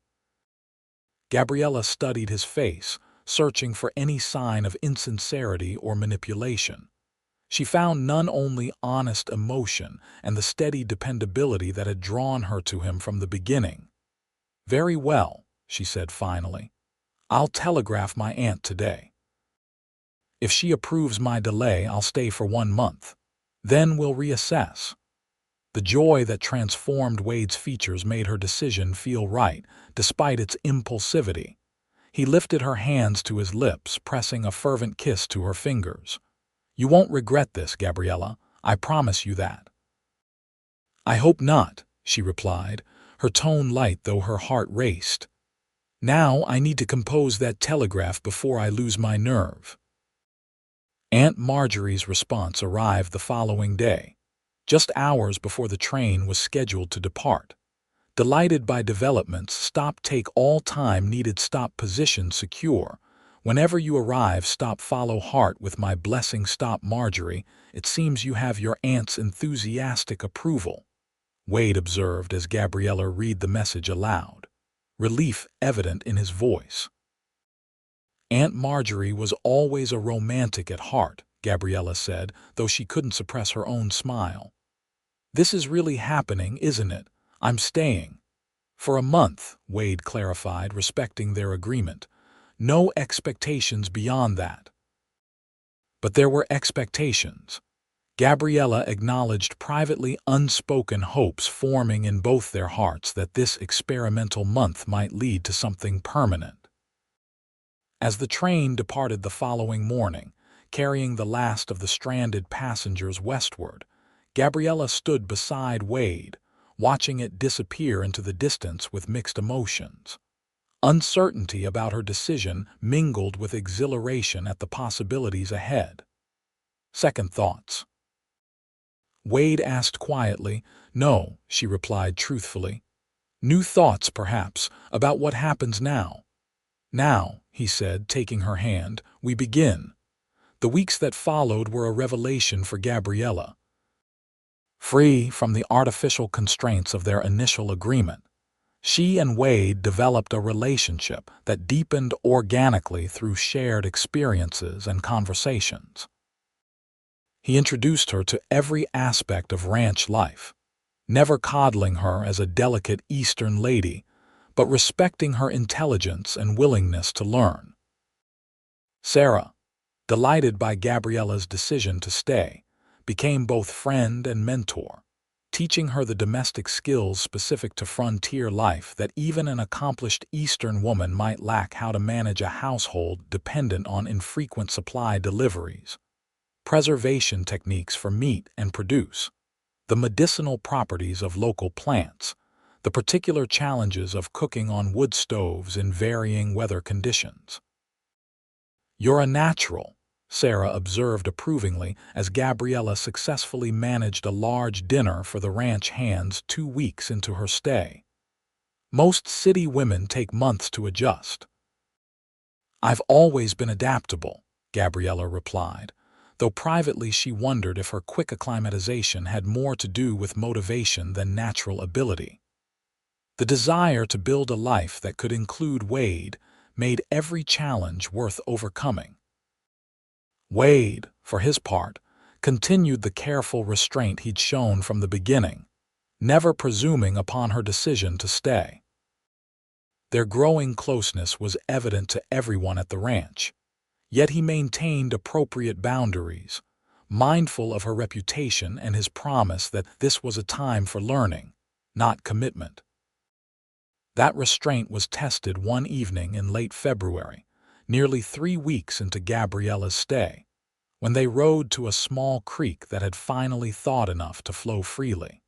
Gabriella studied his face, searching for any sign of insincerity or manipulation. She found none, only honest emotion and the steady dependability that had drawn her to him from the beginning. Very well, she said finally. I'll telegraph my aunt today. If she approves my delay, I'll stay for 1 month. Then we'll reassess. The joy that transformed Wade's features made her decision feel right, despite its impulsivity. He lifted her hands to his lips, pressing a fervent kiss to her fingers. You won't regret this, Gabriella. I promise you that. I hope not, she replied, her tone light though her heart raced. Now I need to compose that telegraph before I lose my nerve. Aunt Marjorie's response arrived the following day, just hours before the train was scheduled to depart. Delighted by developments, stop, take all time needed, stop position secure. Whenever you arrive, stop, follow heart with my blessing, stop Marjorie. It seems you have your aunt's enthusiastic approval, Wade observed as Gabriella read the message aloud, relief evident in his voice. Aunt Marjorie was always a romantic at heart, Gabriella said, though she couldn't suppress her own smile. This is really happening, isn't it? I'm staying. For a month, Wade clarified, respecting their agreement. No expectations beyond that. But there were expectations. Gabriella acknowledged privately unspoken hopes forming in both their hearts that this experimental month might lead to something permanent. As the train departed the following morning, carrying the last of the stranded passengers westward, Gabriella stood beside Wade, watching it disappear into the distance with mixed emotions. Uncertainty about her decision mingled with exhilaration at the possibilities ahead. Second thoughts. Wade asked quietly. No, she replied truthfully. New thoughts, perhaps, about what happens now. Now, he said, taking her hand, we begin. The weeks that followed were a revelation for Gabriella. Free from the artificial constraints of their initial agreement, she and Wade developed a relationship that deepened organically through shared experiences and conversations. He introduced her to every aspect of ranch life, never coddling her as a delicate Eastern lady, but respecting her intelligence and willingness to learn. Sarah, delighted by Gabriella's decision to stay, became both friend and mentor, teaching her the domestic skills specific to frontier life that even an accomplished Eastern woman might lack: how to manage a household dependent on infrequent supply deliveries, preservation techniques for meat and produce, the medicinal properties of local plants, the particular challenges of cooking on wood stoves in varying weather conditions. "You're a natural," Sarah observed approvingly as Gabriella successfully managed a large dinner for the ranch hands 2 weeks into her stay. "Most city women take months to adjust." "I've always been adaptable," Gabriella replied, though privately she wondered if her quick acclimatization had more to do with motivation than natural ability. The desire to build a life that could include Wade made every challenge worth overcoming. Wade, for his part, continued the careful restraint he'd shown from the beginning, never presuming upon her decision to stay. Their growing closeness was evident to everyone at the ranch, yet he maintained appropriate boundaries, mindful of her reputation and his promise that this was a time for learning, not commitment. That restraint was tested one evening in late February, nearly 3 weeks into Gabriella's stay, when they rode to a small creek that had finally thawed enough to flow freely.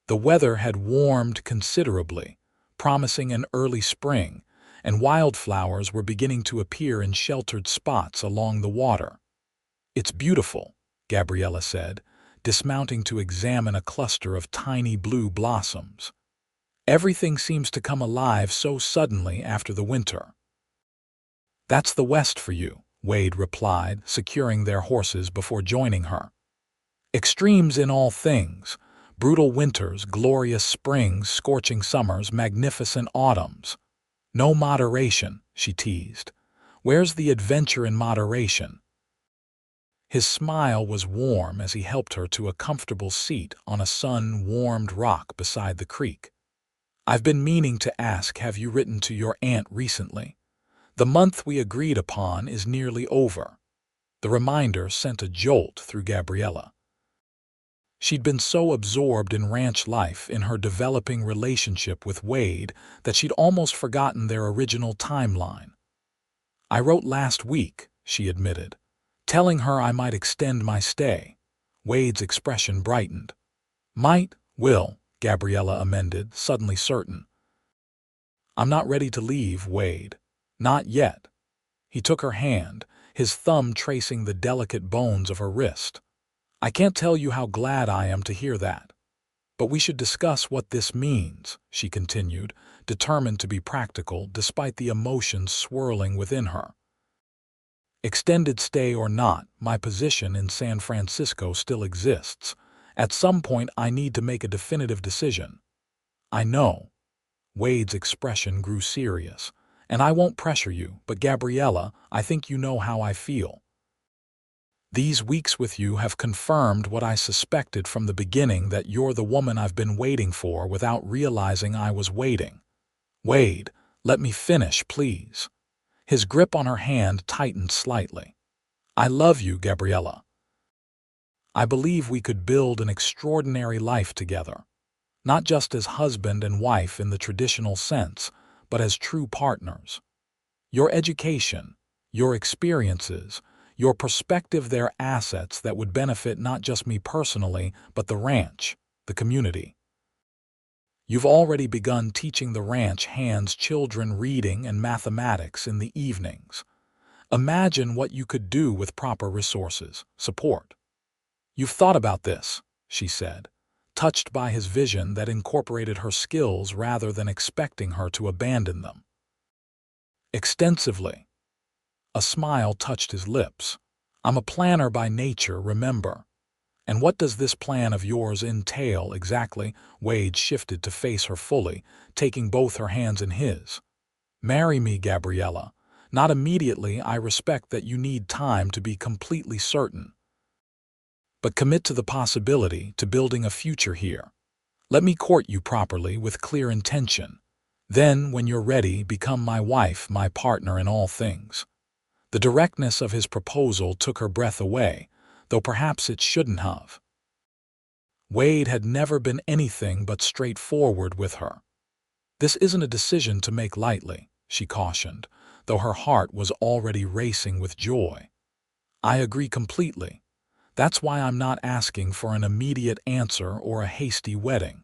The weather had warmed considerably, promising an early spring, and wildflowers were beginning to appear in sheltered spots along the water. "It's beautiful," Gabriella said, dismounting to examine a cluster of tiny blue blossoms. "Everything seems to come alive so suddenly after the winter." "That's the West for you," Wade replied, securing their horses before joining her. "Extremes in all things: brutal winters, glorious springs, scorching summers, magnificent autumns. No moderation," she teased. "Where's the adventure in moderation?" His smile was warm as he helped her to a comfortable seat on a sun-warmed rock beside the creek. "I've been meaning to ask, have you written to your aunt recently? The month we agreed upon is nearly over." The reminder sent a jolt through Gabriella. She'd been so absorbed in ranch life, in her developing relationship with Wade, that she'd almost forgotten their original timeline. "I wrote last week," she admitted, "telling her I might extend my stay." Wade's expression brightened. "Might, will," Gabriella amended, suddenly certain. "I'm not ready to leave, Wade. Not yet." He took her hand, his thumb tracing the delicate bones of her wrist. "I can't tell you how glad I am to hear that. But we should discuss what this means," she continued, determined to be practical despite the emotions swirling within her. "Extended stay or not, my position in San Francisco still exists. At some point I need to make a definitive decision." "I know." Wade's expression grew serious. "And I won't pressure you, but Gabriella, I think you know how I feel. These weeks with you have confirmed what I suspected from the beginning, that you're the woman I've been waiting for without realizing I was waiting." "Wade, let me finish, please." His grip on her hand tightened slightly. "I love you, Gabriella. I believe we could build an extraordinary life together, not just as husband and wife in the traditional sense, but as true partners. Your education, your experiences, your perspective, they're assets that would benefit not just me personally, but the ranch, the community. You've already begun teaching the ranch hands children reading and mathematics in the evenings. Imagine what you could do with proper resources, support." "You've thought about this," she said, touched by his vision that incorporated her skills rather than expecting her to abandon them. Extensively. A smile touched his lips. I'm a planner by nature, remember. And what does this plan of yours entail exactly? Wade shifted to face her fully, taking both her hands in his. Marry me, Gabriella. Not immediately, I respect that you need time to be completely certain. But commit to the possibility, to building a future here. Let me court you properly with clear intention. Then, when you're ready, become my wife, my partner in all things. The directness of his proposal took her breath away, though perhaps it shouldn't have. Wade had never been anything but straightforward with her. This isn't a decision to make lightly, she cautioned, though her heart was already racing with joy. I agree completely. That's why I'm not asking for an immediate answer or a hasty wedding.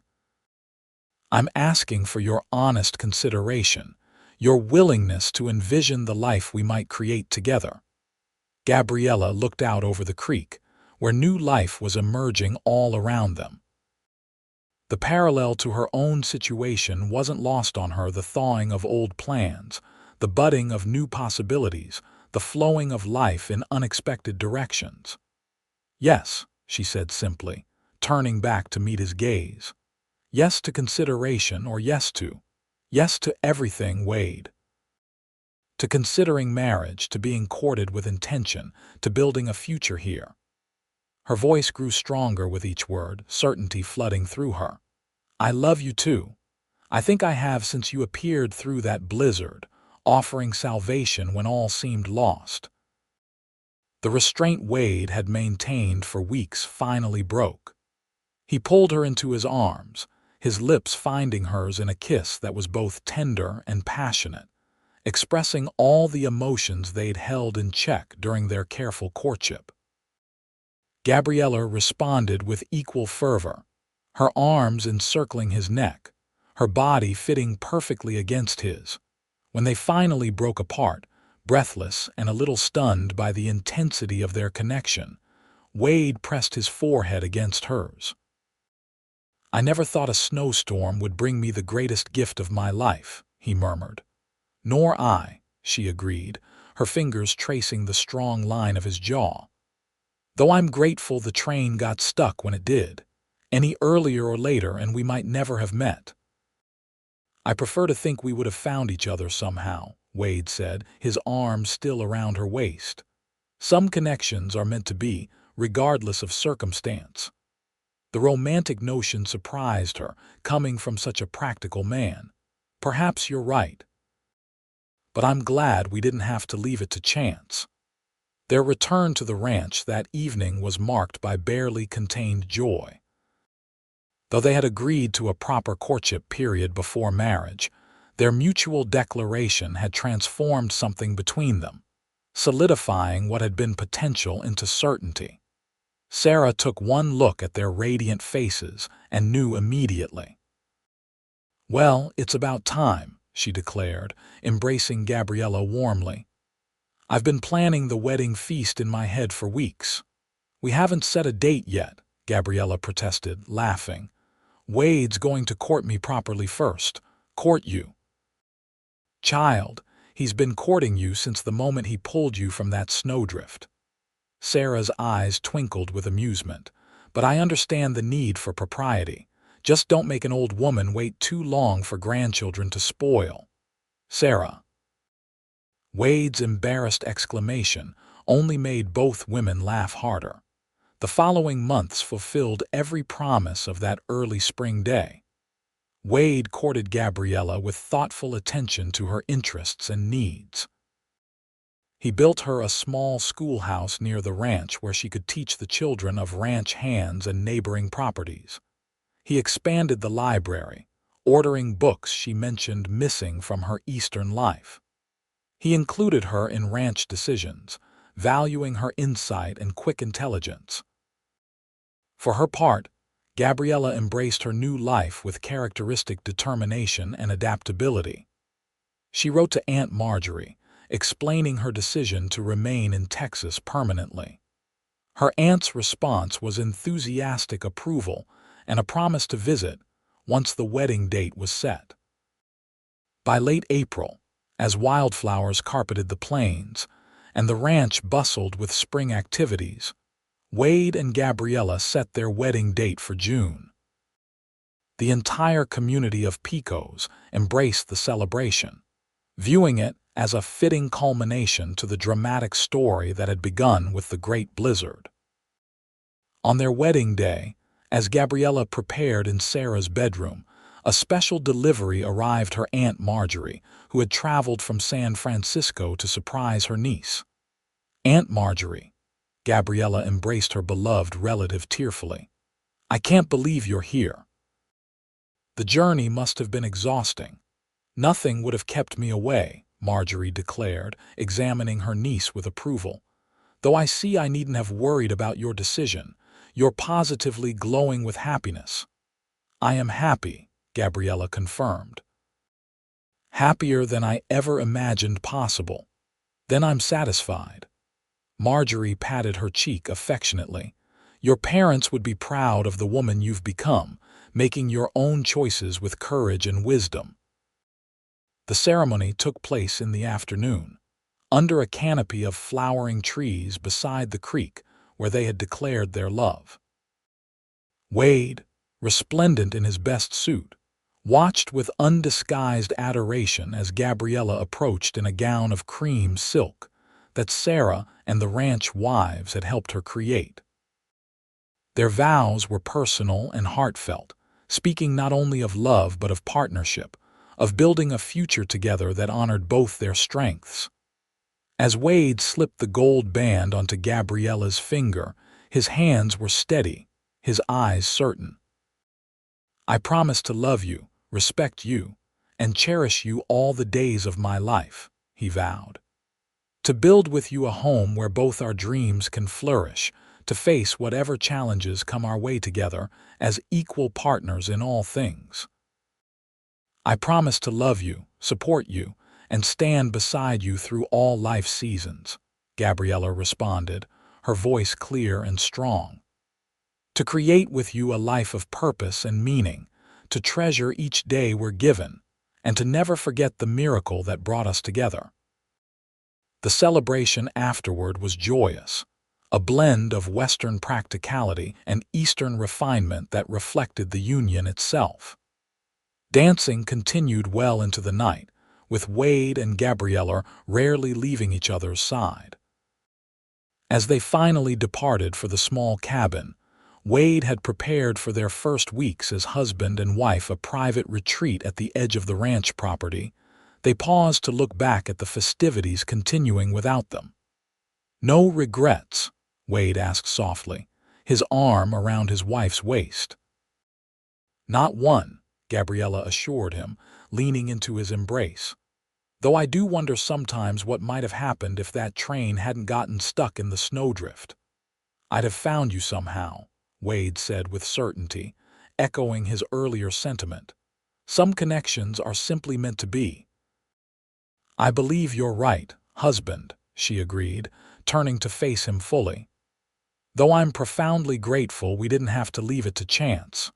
I'm asking for your honest consideration, your willingness to envision the life we might create together. Gabriella looked out over the creek, where new life was emerging all around them. The parallel to her own situation wasn't lost on her, the thawing of old plans, the budding of new possibilities, the flowing of life in unexpected directions. Yes, she said simply, turning back to meet his gaze. Yes to consideration, or yes to everything, Wade. To considering marriage, to being courted with intention, to building a future here. Her voice grew stronger with each word, certainty flooding through her. I love you too. I think I have since you appeared through that blizzard, offering salvation when all seemed lost. The restraint Wade had maintained for weeks finally broke. He pulled her into his arms, his lips finding hers in a kiss that was both tender and passionate, expressing all the emotions they'd held in check during their careful courtship. Gabriella responded with equal fervor, her arms encircling his neck, her body fitting perfectly against his. When they finally broke apart, breathless and a little stunned by the intensity of their connection, Wade pressed his forehead against hers. I never thought a snowstorm would bring me the greatest gift of my life, he murmured. Nor I, she agreed, her fingers tracing the strong line of his jaw. Though I'm grateful the train got stuck when it did. Any earlier or later and we might never have met. I prefer to think we would have found each other somehow, Wade said, his arms still around her waist. Some connections are meant to be, regardless of circumstance. The romantic notion surprised her, coming from such a practical man. Perhaps you're right. But I'm glad we didn't have to leave it to chance. Their return to the ranch that evening was marked by barely contained joy. Though they had agreed to a proper courtship period before marriage, their mutual declaration had transformed something between them, solidifying what had been potential into certainty. Sarah took one look at their radiant faces and knew immediately. Well, it's about time, she declared, embracing Gabriella warmly. I've been planning the wedding feast in my head for weeks. We haven't set a date yet, Gabriella protested, laughing. Wade's going to court me properly first. Court you. Child, he's been courting you since the moment he pulled you from that snowdrift. Sarah's eyes twinkled with amusement. But I understand the need for propriety. Just don't make an old woman wait too long for grandchildren to spoil. Sarah. Wade's embarrassed exclamation only made both women laugh harder. The following months fulfilled every promise of that early spring day. Wade courted Gabriella with thoughtful attention to her interests and needs. He built her a small schoolhouse near the ranch where she could teach the children of ranch hands and neighboring properties. He expanded the library, ordering books she mentioned missing from her eastern life. He included her in ranch decisions, valuing her insight and quick intelligence. For her part, Gabriella embraced her new life with characteristic determination and adaptability. She wrote to Aunt Marjorie, explaining her decision to remain in Texas permanently. Her aunt's response was enthusiastic approval, and a promise to visit once the wedding date was set. By late April, as wildflowers carpeted the plains and the ranch bustled with spring activities, Wade and Gabriella set their wedding date for June. The entire community of Pecos embraced the celebration, viewing it as a fitting culmination to the dramatic story that had begun with the Great Blizzard. On their wedding day, as Gabriella prepared in Sarah's bedroom, a special delivery arrived her Aunt Marjorie, who had traveled from San Francisco to surprise her niece. "Aunt Marjorie," Gabriella embraced her beloved relative tearfully. "I can't believe you're here." "The journey must have been exhausting. Nothing would have kept me away," Marjorie declared, examining her niece with approval. "Though I see I needn't have worried about your decision. You're positively glowing with happiness." "I am happy," Gabriella confirmed. "Happier than I ever imagined possible. Then I'm satisfied." Marjorie patted her cheek affectionately. "Your parents would be proud of the woman you've become, making your own choices with courage and wisdom." The ceremony took place in the afternoon, under a canopy of flowering trees beside the creek where they had declared their love. Wade, resplendent in his best suit, watched with undisguised adoration as Gabriella approached in a gown of cream silk that Sarah and the ranch wives had helped her create. Their vows were personal and heartfelt, speaking not only of love but of partnership, of building a future together that honored both their strengths. As Wade slipped the gold band onto Gabriella's finger, his hands were steady, his eyes certain. "I promise to love you, respect you, and cherish you all the days of my life," he vowed. "To build with you a home where both our dreams can flourish, to face whatever challenges come our way together as equal partners in all things. I promise to love you, support you, and stand beside you through all life seasons," Gabriella responded, her voice clear and strong. "To create with you a life of purpose and meaning, to treasure each day we're given, and to never forget the miracle that brought us together." The celebration afterward was joyous, a blend of Western practicality and Eastern refinement that reflected the union itself. Dancing continued well into the night, with Wade and Gabriella rarely leaving each other's side. As they finally departed for the small cabin, Wade had prepared for their first weeks as husband and wife a private retreat at the edge of the ranch property. They paused to look back at the festivities continuing without them. "No regrets?" Wade asked softly, his arm around his wife's waist. "Not one," Gabriella assured him, leaning into his embrace. "Though I do wonder sometimes what might have happened if that train hadn't gotten stuck in the Snowdrift." "I'd have found you somehow," Wade said with certainty, echoing his earlier sentiment. "Some connections are simply meant to be." "I believe you're right, husband," she agreed, turning to face him fully. "Though I'm profoundly grateful we didn't have to leave it to chance."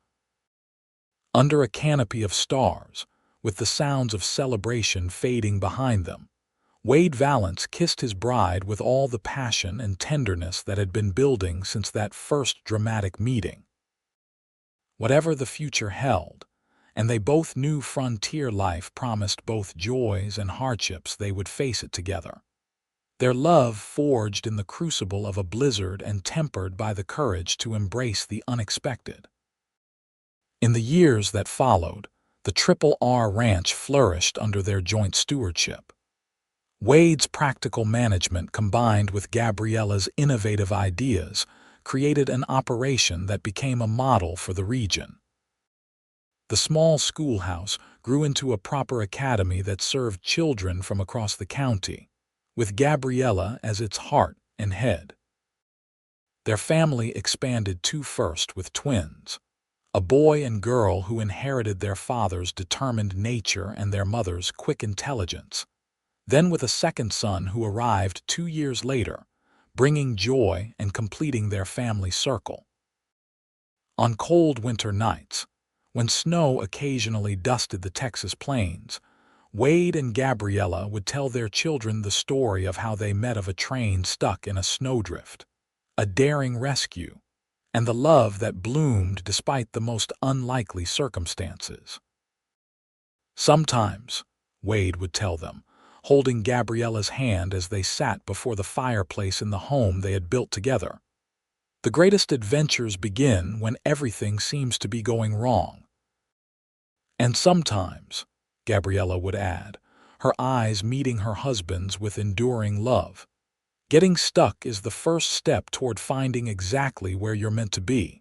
Under a canopy of stars, with the sounds of celebration fading behind them, Wade Valance kissed his bride with all the passion and tenderness that had been building since that first dramatic meeting. Whatever the future held, and they both knew frontier life promised both joys and hardships, they would face it together. Their love forged in the crucible of a blizzard and tempered by the courage to embrace the unexpected. In the years that followed, the Triple R Ranch flourished under their joint stewardship. Wade's practical management combined with Gabriella's innovative ideas created an operation that became a model for the region. The small schoolhouse grew into a proper academy that served children from across the county, with Gabriella as its heart and head. Their family expanded first with twins, a boy and girl who inherited their father's determined nature and their mother's quick intelligence, then with a second son who arrived 2 years later, bringing joy and completing their family circle. On cold winter nights, when snow occasionally dusted the Texas plains, Wade and Gabriella would tell their children the story of how they met of a train stuck in a snowdrift, a daring rescue, and the love that bloomed despite the most unlikely circumstances. Sometimes, Wade would tell them, holding Gabriella's hand as they sat before the fireplace in the home they had built together, the greatest adventures begin when everything seems to be going wrong. And sometimes, Gabriella would add, her eyes meeting her husband's with enduring love, getting stuck is the first step toward finding exactly where you're meant to be.